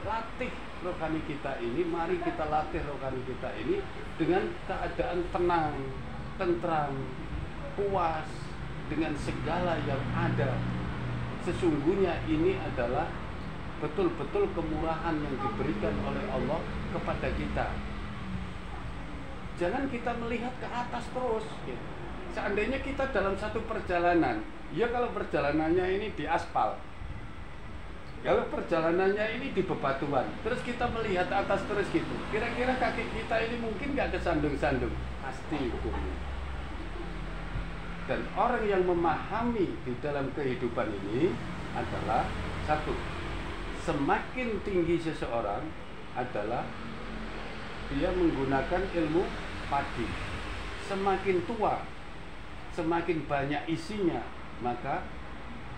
Latih rohani kita ini, mari kita latih rohani kita ini dengan keadaan tenang, tentram, puas dengan segala yang ada. Sesungguhnya ini adalah betul-betul kemurahan yang diberikan oleh Allah kepada kita. Jangan kita melihat ke atas terus, gitu. Seandainya kita dalam satu perjalanan, ya kalau perjalanannya ini di aspal, Kalau perjalanannya ini di bebatuan, terus kita melihat atas terus gitu, kira-kira kaki kita ini mungkin nggak kesandung-sandung? Pasti hukumnya. Dan orang yang memahami di dalam kehidupan ini adalah satu, semakin tinggi seseorang adalah dia menggunakan ilmu padi. Semakin tua, semakin banyak isinya, maka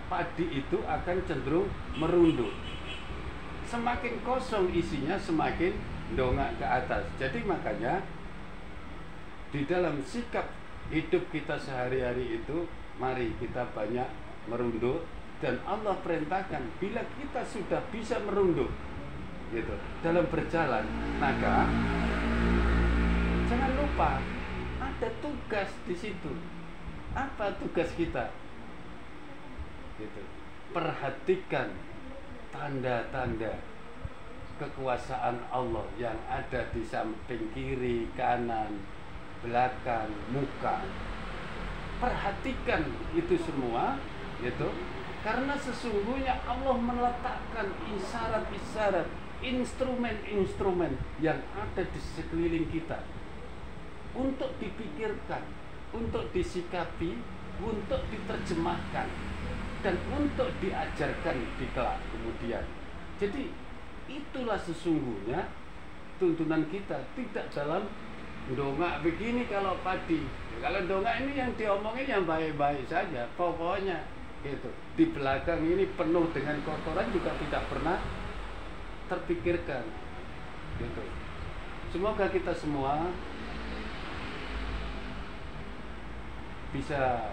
padi itu akan cenderung merunduk. Semakin kosong isinya, semakin dongak ke atas. Jadi makanya di dalam sikap hidup kita sehari-hari itu, mari kita banyak merunduk. Dan Allah perintahkan bila kita sudah bisa merunduk gitu dalam berjalan, maka jangan lupa ada tugas di situ. Apa tugas kita? Gitu. Perhatikan tanda-tanda kekuasaan Allah yang ada di samping kiri, kanan, belakang, muka. Perhatikan itu semua, gitu. Karena sesungguhnya Allah meletakkan isyarat-isyarat, instrumen-instrumen yang ada di sekeliling kita untuk dipikirkan, untuk disikapi, untuk diterjemahkan, dan untuk diajarkan di kelak kemudian. Jadi itulah sesungguhnya tuntunan kita, tidak dalam dongak begini kalau padi. Kalau dongak ini yang diomongin yang baik-baik saja, pokoknya gitu. Di belakang ini penuh dengan kotoran juga tidak pernah terpikirkan, gitu. Semoga kita semua bisa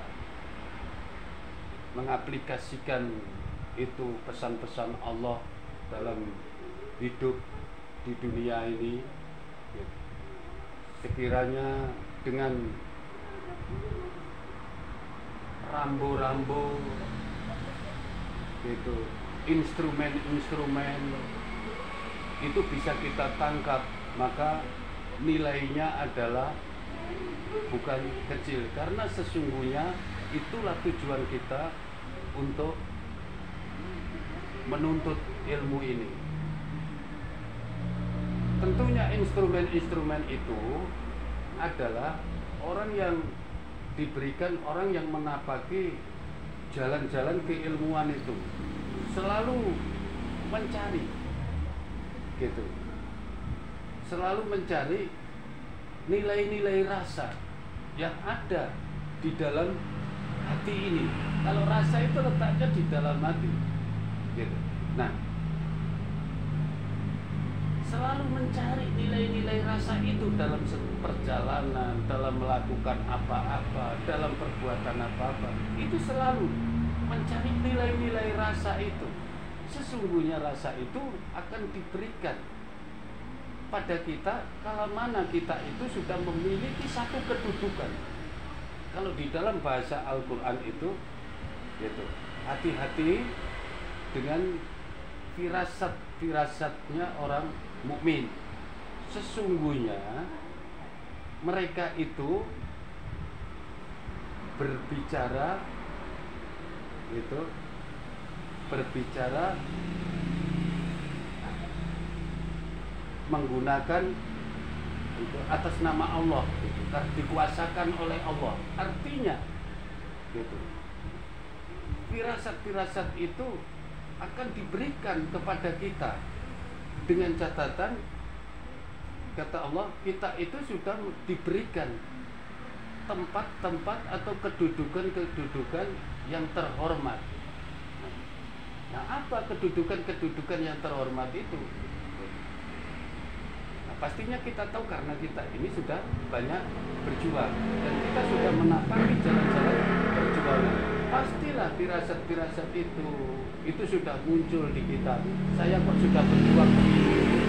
mengaplikasikan itu pesan-pesan Allah dalam hidup di dunia ini. Sekiranya dengan rambu-rambu itu, instrumen-instrumen itu bisa kita tangkap, maka nilainya adalah bukan kecil. Karena sesungguhnya itulah tujuan kita untuk menuntut ilmu ini. Tentunya instrumen-instrumen itu adalah orang yang diberikan, orang yang menapaki jalan-jalan keilmuan itu, selalu mencari, gitu, selalu mencari nilai-nilai rasa yang ada di dalam hati ini. Kalau rasa itu letaknya di dalam hati, gitu. Nah, selalu mencari nilai-nilai rasa itu dalam perjalanan, dalam melakukan apa-apa, dalam perbuatan apa-apa. Itu selalu mencari nilai-nilai rasa itu. Sesungguhnya rasa itu akan diberikan pada kita kalau mana kita itu sudah memiliki satu kedudukan. Kalau di dalam bahasa Al-Quran itu, gitu, hati-hati dengan firasat-firasatnya orang mukmin. Sesungguhnya mereka itu berbicara, gitu, berbicara menggunakan itu atas nama Allah, gitu, dikuasakan oleh Allah. Artinya, gitu, firasat-firasat itu akan diberikan kepada kita dengan catatan, kata Allah, kita itu sudah diberikan tempat-tempat atau kedudukan-kedudukan yang terhormat. Nah, apa kedudukan-kedudukan yang terhormat itu? Nah, pastinya kita tahu karena kita ini sudah banyak berjuang dan kita sudah menapaki jalan-jalan perjuangan. Pastilah firasat-firasat itu sudah muncul di kita. Saya kok sudah berjuang begini,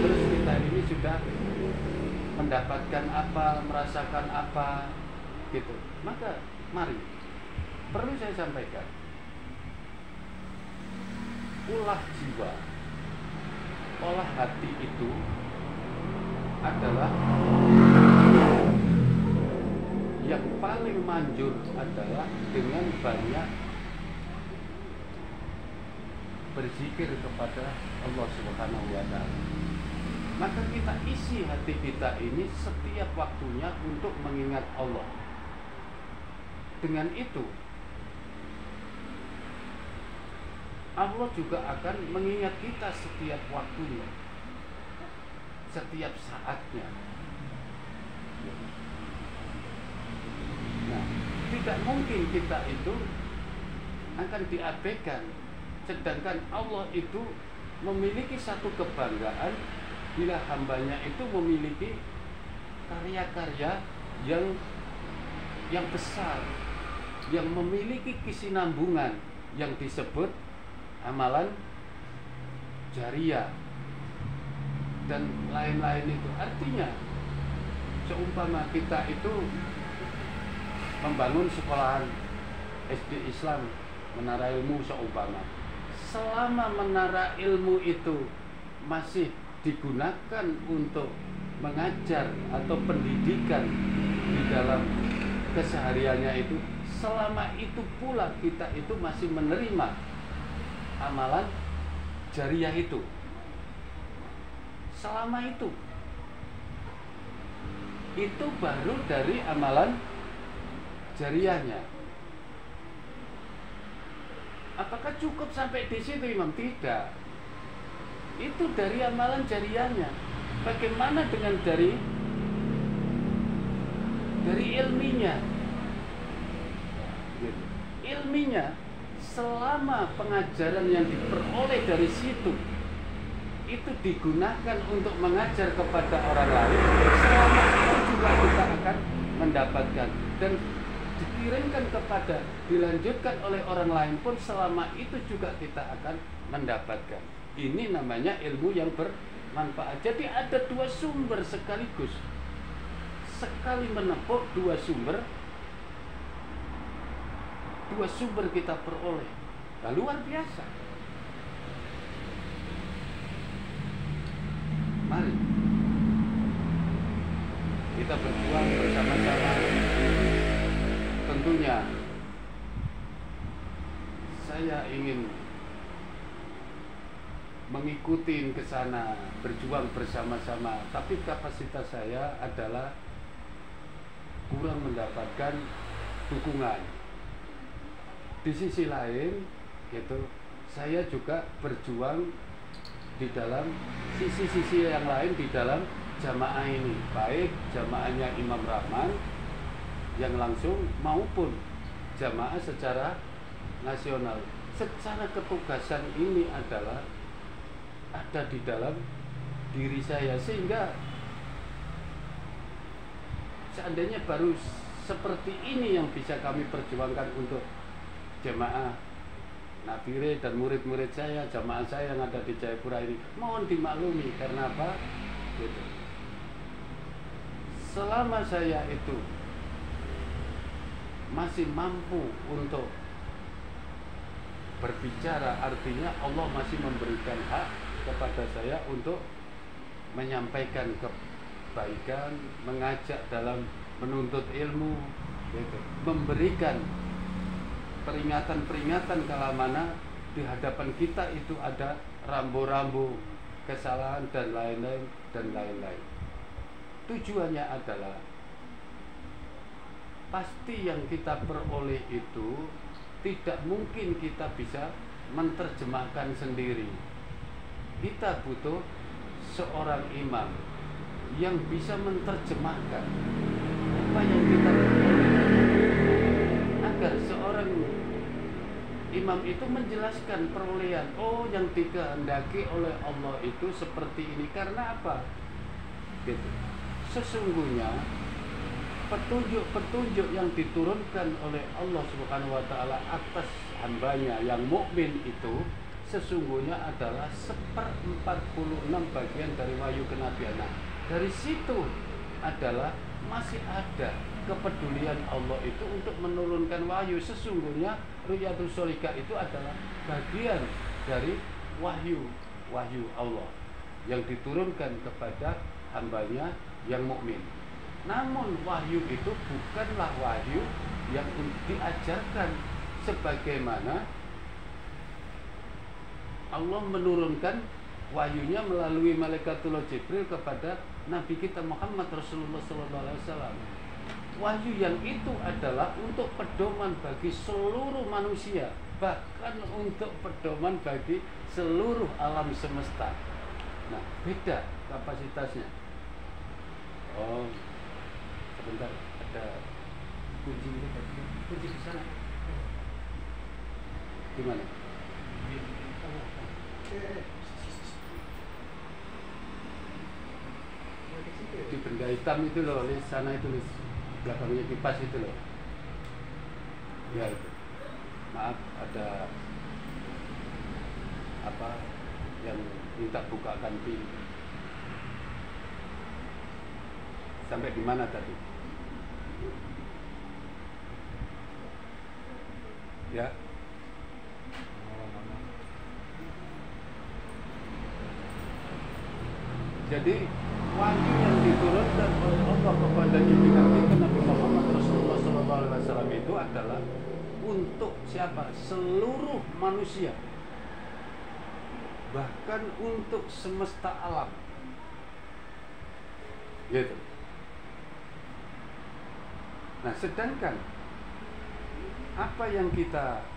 terus kita ini sudah mendapatkan apa, merasakan apa, gitu. Maka mari, perlu saya sampaikan, ulah jiwa, olah hati itu adalah yang paling manjur adalah dengan banyak berzikir kepada Allah Subhanahu wa Ta'ala. Maka kita isi hati kita ini setiap waktunya untuk mengingat Allah. Dengan itu Allah juga akan mengingat kita setiap waktunya, setiap saatnya. Nah, tidak mungkin kita itu akan diabaikan. Sedangkan Allah itu memiliki satu kebanggaan bila hambanya itu memiliki karya-karya yang besar, yang memiliki kesinambungan yang disebut amalan jariah dan lain-lain itu. Artinya seumpama kita itu membangun sekolahan SD Islam, menara ilmu seumpama, selama menara ilmu itu masih digunakan untuk mengajar atau pendidikan di dalam kesehariannya itu, selama itu pula kita itu masih menerima amalan jariah itu. Selama itu baru dari amalan jariahnya. Apakah cukup sampai di situ, Imam? Tidak. Itu dari amalan jariahnya. Bagaimana dengan dari ilminya? Ilminya, selama pengajaran yang diperoleh dari situ itu digunakan untuk mengajar kepada orang lain, selama itu juga kita akan mendapatkan, dan dikirimkan kepada, dilanjutkan oleh orang lain pun selama itu juga kita akan mendapatkan. Ini namanya ilmu yang bermanfaat. Jadi ada dua sumber sekaligus. Sekali menempuh dua sumber kita peroleh. Nah, luar biasa. Mari kita berjuang bersama-sama. Tentunya saya ingin mengikuti ke sana, berjuang bersama-sama, tapi kapasitas saya adalah kurang mendapatkan dukungan. Di sisi lain, gitu, saya juga berjuang di dalam sisi-sisi yang lain di dalam jamaah ini, baik jamaahnya Imam Rahman yang langsung maupun jamaah secara nasional. Secara ketugasan ini adalah ada di dalam diri saya, sehingga seandainya baru seperti ini yang bisa kami perjuangkan untuk jamaah Nabire dan murid-murid saya, jamaah saya yang ada di Jayapura ini, mohon dimaklumi. Karena apa? Gitu. Selama saya itu masih mampu untuk berbicara, artinya Allah masih memberikan hak kepada saya untuk menyampaikan kebaikan, mengajak dalam menuntut ilmu, gitu. Memberikan peringatan-peringatan kala mana di hadapan kita itu ada rambu-rambu kesalahan dan lain-lain dan lain-lain. Tujuannya adalah pasti yang kita peroleh itu tidak mungkin kita bisa menerjemahkan sendiri. Kita butuh seorang imam yang bisa menerjemahkan apa yang kita peroleh, agar seorang imam itu menjelaskan perolehan, oh yang dikehendaki oleh Allah itu seperti ini. Karena apa? Gitu. Sesungguhnya petunjuk-petunjuk yang diturunkan oleh Allah Subhanahu wa Ta'ala atas hambanya yang mukmin itu sesungguhnya adalah 1/46 bagian dari wahyu kenabian. Nah, dari situ adalah masih ada kepedulian Allah itu untuk menurunkan wahyu. Sesungguhnya Ru'yatus Shaliqah itu adalah bagian dari wahyu Allah yang diturunkan kepada hambanya yang mukmin. Namun wahyu itu bukanlah wahyu yang diajarkan sebagaimana Allah menurunkan wahyunya melalui Malaikatullah Jibril kepada Nabi kita Muhammad Rasulullah SAW. Wahyu yang itu adalah untuk pedoman bagi seluruh manusia, bahkan untuk pedoman bagi seluruh alam semesta. Nah, beda kapasitasnya. Oh, sebentar, ada kunci di sana. Di mana? Di benda hitam itu loh, di sana itu, belakangnya kipas itu loh. Ya itu. Maaf, ada apa yang minta bukakan pintu. Sampai di mana tadi? Ya. Jadi wahyu yang diturunkan oleh Allah kepada junjungan kita Nabi Muhammad Rasulullah SAW itu adalah untuk siapa? Seluruh manusia, bahkan untuk semesta alam. Gitu. Nah, sedangkan apa yang kita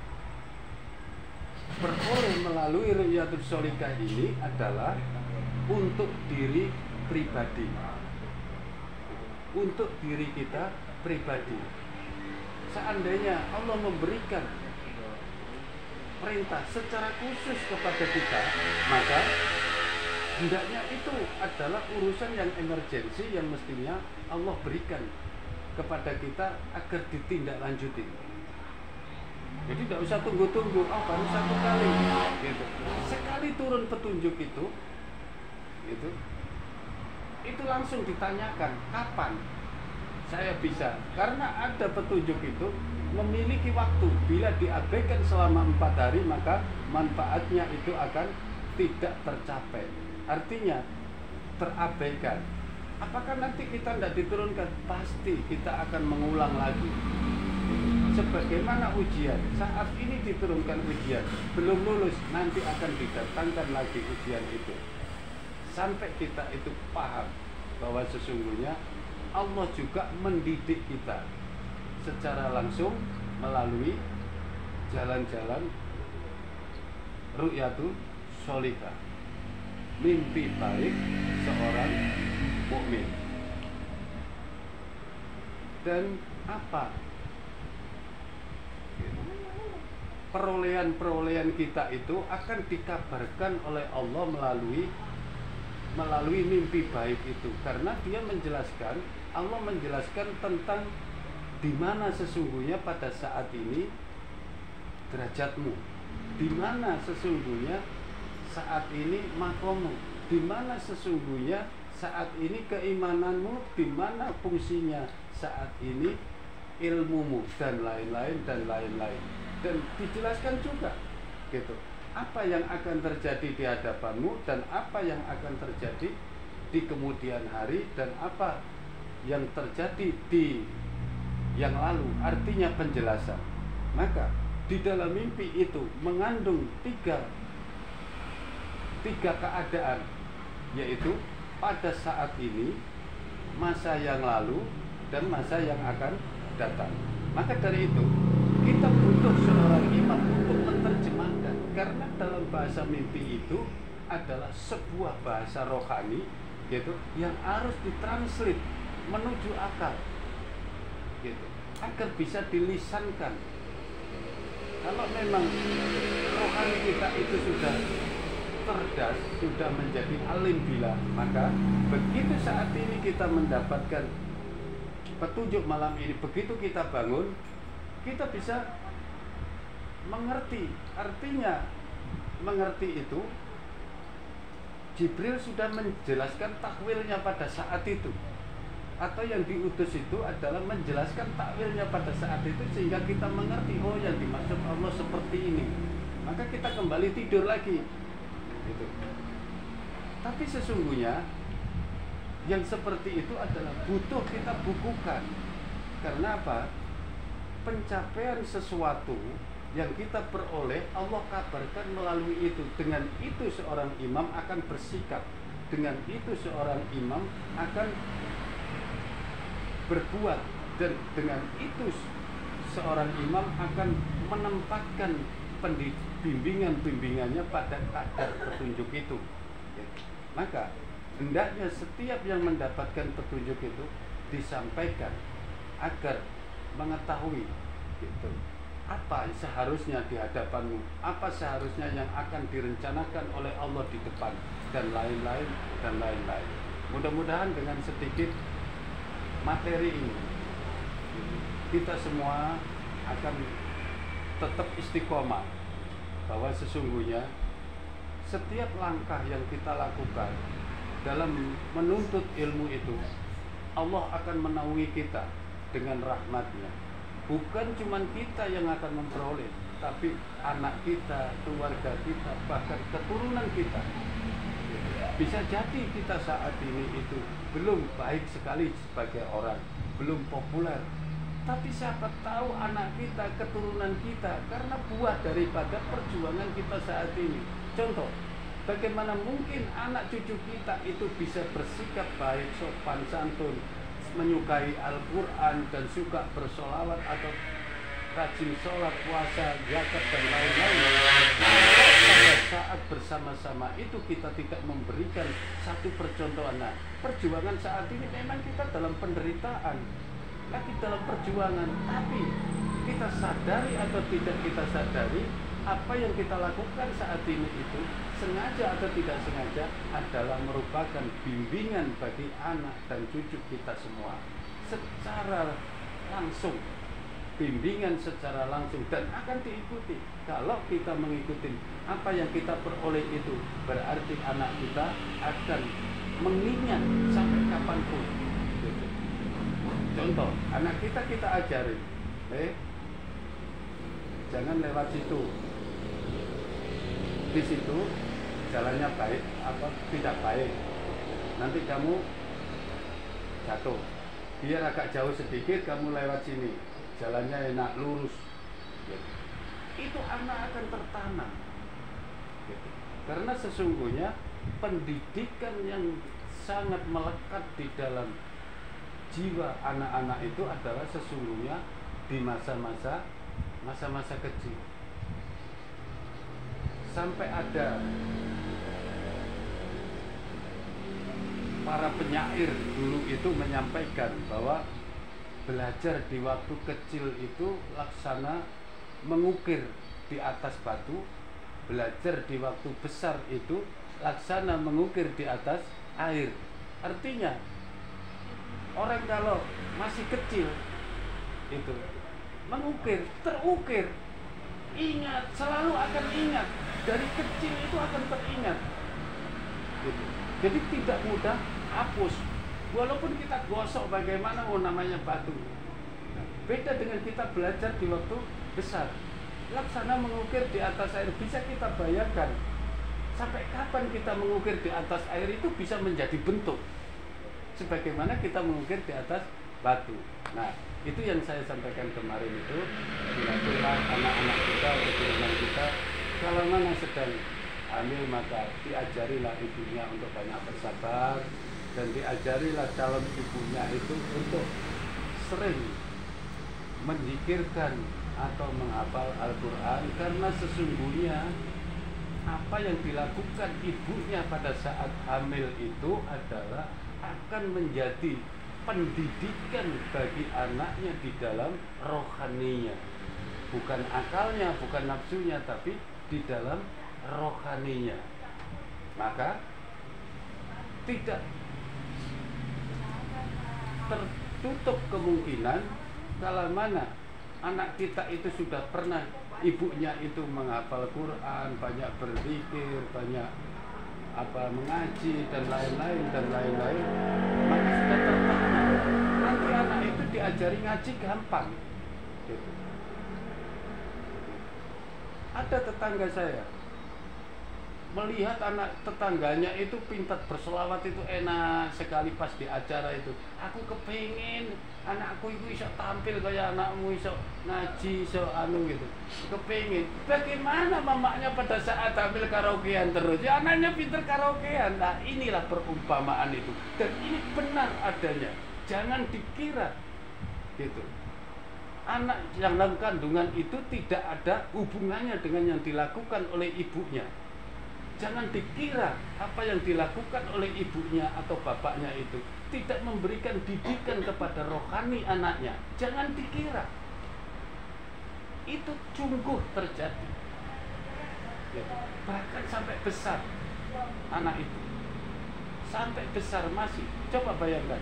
peroleh melalui Ru'yatus Sholihah ini adalah untuk diri pribadi, untuk diri kita pribadi. Seandainya Allah memberikan perintah secara khusus kepada kita, maka hendaknya itu adalah urusan yang emergensi yang mestinya Allah berikan kepada kita agar ditindaklanjuti. Jadi tidak usah tunggu-tunggu, baru satu kali, gitu. Sekali turun petunjuk itu langsung ditanyakan kapan saya bisa, karena ada petunjuk itu memiliki waktu. Bila diabaikan selama 4 hari, maka manfaatnya itu akan tidak tercapai, artinya terabaikan. Apakah nanti kita tidak diturunkan? Pasti kita akan mengulang lagi. Sebagaimana ujian, saat ini diturunkan ujian, belum lulus, nanti akan didatangkan lagi ujian itu, sampai kita itu paham bahwa sesungguhnya Allah juga mendidik kita secara langsung melalui jalan-jalan Ru'yatus Sholihah, mimpi baik seorang mukmin. Dan apa perolehan-perolehan kita itu akan dikabarkan oleh Allah melalui mimpi baik itu, karena dia menjelaskan, Allah menjelaskan tentang di mana sesungguhnya pada saat ini derajatmu, di mana sesungguhnya saat ini makommu, di mana sesungguhnya saat ini keimananmu, di mana fungsinya saat ini ilmumu, dan lain-lain dan lain-lain. Dan dijelaskan juga gitu, apa yang akan terjadi di hadapanmu dan apa yang akan terjadi di kemudian hari dan apa yang terjadi di yang lalu, artinya penjelasan. Maka di dalam mimpi itu mengandung tiga keadaan, yaitu pada saat ini, masa yang lalu, dan masa yang akan datang. Maka dari itu kita butuh seorang imam untuk menerjemahkan, karena dalam bahasa mimpi itu adalah sebuah bahasa rohani, gitu, yang harus ditranslate menuju akal, gitu, agar bisa dilisankan. Kalau memang rohani kita itu sudah cerdas, sudah menjadi alim bila, maka begitu saat ini kita mendapatkan petunjuk malam ini, begitu kita bangun, kita bisa mengerti. Artinya mengerti itu Jibril sudah menjelaskan takwilnya pada saat itu, atau yang diutus itu adalah menjelaskan takwilnya pada saat itu, sehingga kita mengerti, oh yang dimaksud Allah seperti ini. Maka kita kembali tidur lagi gitu. Tapi sesungguhnya yang seperti itu adalah butuh kita bukukan. Karena apa? Pencapaian sesuatu yang kita peroleh, Allah kabarkan melalui itu. Dengan itu seorang imam akan bersikap, dengan itu seorang imam akan berbuat, dan dengan itu seorang imam akan menempatkan bimbingannya pada kadar petunjuk itu. Maka hendaknya setiap yang mendapatkan petunjuk itu disampaikan agar mengetahui gitu, apa seharusnya di hadapanmu, apa seharusnya yang akan direncanakan oleh Allah di depan, dan lain-lain dan lain-lain. Mudah-mudahan dengan sedikit materi ini kita semua akan tetap istiqomah bahwa sesungguhnya setiap langkah yang kita lakukan dalam menuntut ilmu itu, Allah akan menaungi kita dengan rahmatnya. Bukan cuma kita yang akan memperoleh, tapi anak kita, keluarga kita, bahkan keturunan kita. Bisa jadi kita saat ini itu belum baik sekali sebagai orang, belum populer, tapi siapa tahu anak kita, keturunan kita, karena buah daripada perjuangan kita saat ini. Contoh, bagaimana mungkin anak cucu kita itu bisa bersikap baik, sopan santun, menyukai Al-Quran, dan suka bersolawat atau rajin sholat, puasa, zakat, dan lain-lain. Pada saat bersama-sama itu kita tidak memberikan satu percontohan. Nah, perjuangan saat ini memang kita dalam penderitaan, lagi dalam perjuangan, tapi kita sadari atau tidak kita sadari, apa yang kita lakukan saat ini itu sengaja atau tidak sengaja adalah merupakan bimbingan bagi anak dan cucu kita semua secara langsung, bimbingan secara langsung, dan akan diikuti. Kalau kita mengikuti apa yang kita peroleh itu, berarti anak kita akan mengingat sampai kapanpun. Contoh, anak kita ajarin, jangan lewat situ. Di situ jalannya baik apa tidak baik, nanti kamu jatuh. Biar agak jauh sedikit kamu lewat sini, jalannya enak lurus. Itu anak akan tertanam. Karena sesungguhnya pendidikan yang sangat melekat di dalam jiwa anak-anak itu adalah sesungguhnya di masa-masa kecil. Sampai ada para penyair dulu itu menyampaikan bahwa belajar di waktu kecil itu laksana mengukir di atas batu, belajar di waktu besar itu laksana mengukir di atas air. Artinya orang kalau masih kecil itu mengukir, terukir, ingat, selalu akan ingat, dari kecil itu akan teringat gitu. Jadi tidak mudah hapus, walaupun kita gosok bagaimana namanya batu. Beda dengan kita belajar di waktu besar, laksana mengukir di atas air. Bisa kita bayangkan sampai kapan kita mengukir di atas air itu bisa menjadi bentuk sebagaimana kita mengukir di atas batu. Nah, itu yang saya sampaikan kemarin itu, bila anak-anak kita, keturunan kita, kalau mana sedang hamil maka diajarilah ibunya untuk banyak bersabar, dan diajarilah calon ibunya itu untuk sering menzikirkan atau menghafal Al-Quran, karena sesungguhnya apa yang dilakukan ibunya pada saat hamil itu adalah akan menjadi pendidikan bagi anaknya di dalam rohaninya, bukan akalnya, bukan nafsunya, tapi di dalam rohaninya. Maka tidak tertutup kemungkinan kalau mana anak kita itu sudah pernah ibunya itu menghafal Quran, banyak berzikir, banyak mengaji dan lain-lain, maka sudah tertanam. Nanti anak itu diajari ngaji gampang gitu. Ada tetangga saya melihat anak tetangganya itu pintar berselawat itu enak sekali pas di acara itu. Aku kepingin anakku itu bisa tampil kayak anakmu, bisa ngaji, bisa anu gitu. Kepingin. Bagaimana mamanya pada saat tampil karaokean terus? Ya anaknya pintar karaokean. Nah inilah perumpamaan itu. Dan ini benar adanya. Jangan dikira gitu. Anak yang dalam kandungan itu tidak ada hubungannya dengan yang dilakukan oleh ibunya. Jangan dikira apa yang dilakukan oleh ibunya atau bapaknya itu tidak memberikan didikan kepada rohani anaknya. Jangan dikira. Itu sungguh terjadi. Bahkan sampai besar anak itu. Sampai besar masih. Coba bayangkan.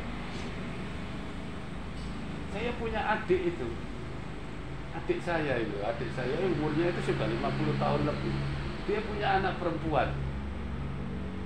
Saya punya adik itu. Adik saya umurnya itu sudah 50 tahun lebih. Dia punya anak perempuan.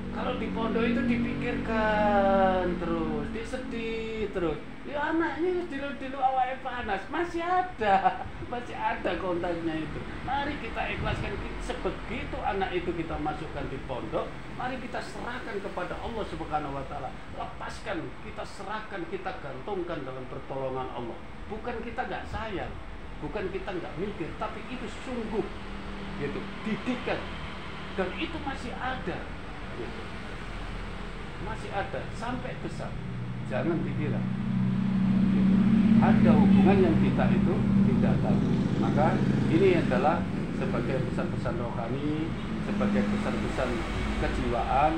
Kalau di pondok itu dipikirkan terus, disedih terus. Ya anaknya dilu-dilu awalnya panas, masih ada kontaknya itu. Mari kita ikhlaskan, sebegitu anak itu kita masukkan di pondok, mari kita serahkan kepada Allah Subhanahu wa taala. Lepaskan, kita serahkan, kita gantungkan dalam pertolongan Allah. Bukan kita nggak sayang, bukan kita nggak mikir, tapi itu sungguh gitu, didikan, dan itu masih ada gitu. Masih ada sampai besar. Jangan dikira gitu. Ada hubungan yang kita itu tidak tahu. Maka ini adalah sebagai pesan-pesan rohani, sebagai pesan-pesan kejiwaan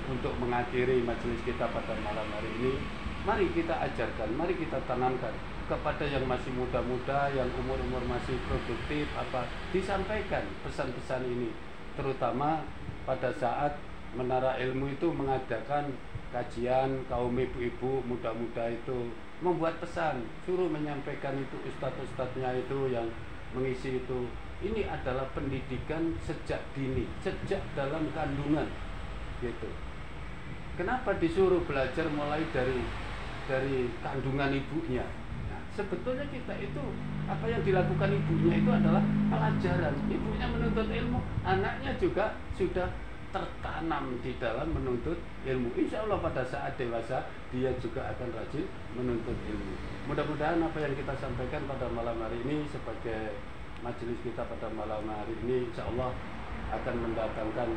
untuk mengakhiri majelis kita pada malam hari ini. Mari kita ajarkan, mari kita tanamkan kepada yang masih muda-muda, yang umur-umur masih produktif, disampaikan pesan-pesan ini, terutama pada saat Menara Ilmu itu mengadakan kajian kaum ibu-ibu muda-muda itu, membuat pesan, suruh menyampaikan itu ustadz-ustadznya itu yang mengisi itu. Ini adalah pendidikan sejak dini, sejak dalam kandungan gitu. Kenapa disuruh belajar mulai dari kandungan ibunya? Sebetulnya kita itu apa yang dilakukan ibunya itu adalah pelajaran. Ibunya menuntut ilmu, anaknya juga sudah tertanam di dalam menuntut ilmu. Insya Allah pada saat dewasa dia juga akan rajin menuntut ilmu. Mudah-mudahan apa yang kita sampaikan pada malam hari ini sebagai majelis kita pada malam hari ini, insya Allah akan mendatangkan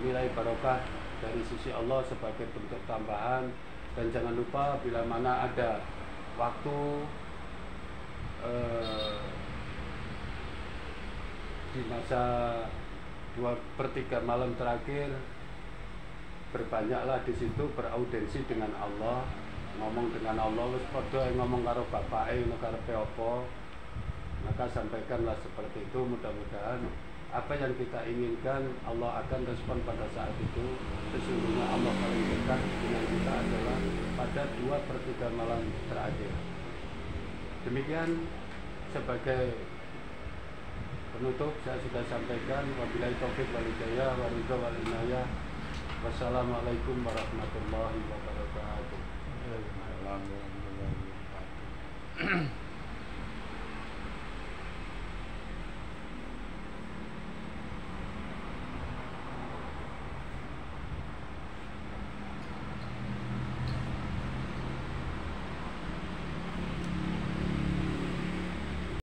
nilai barokah dari sisi Allah sebagai bentuk tambahan. Dan jangan lupa bila mana ada waktu di masa 2/3 malam terakhir, berbanyaklah di situ beraudensi dengan Allah, ngomong dengan Allah. Wis padha ngomong karo bapake ngono karepe apa, maka sampaikanlah seperti itu. Mudah-mudahan apa yang kita inginkan Allah akan respon pada saat itu. Sesungguhnya Allah paling dekat dengan kita adalah pada 2/3 malam terakhir. Demikian sebagai penutup saya sudah sampaikan. Wabillahi taufiq wal hidayah wa ridha wal inayah. Wassalamualaikum warahmatullahi wabarakatuh.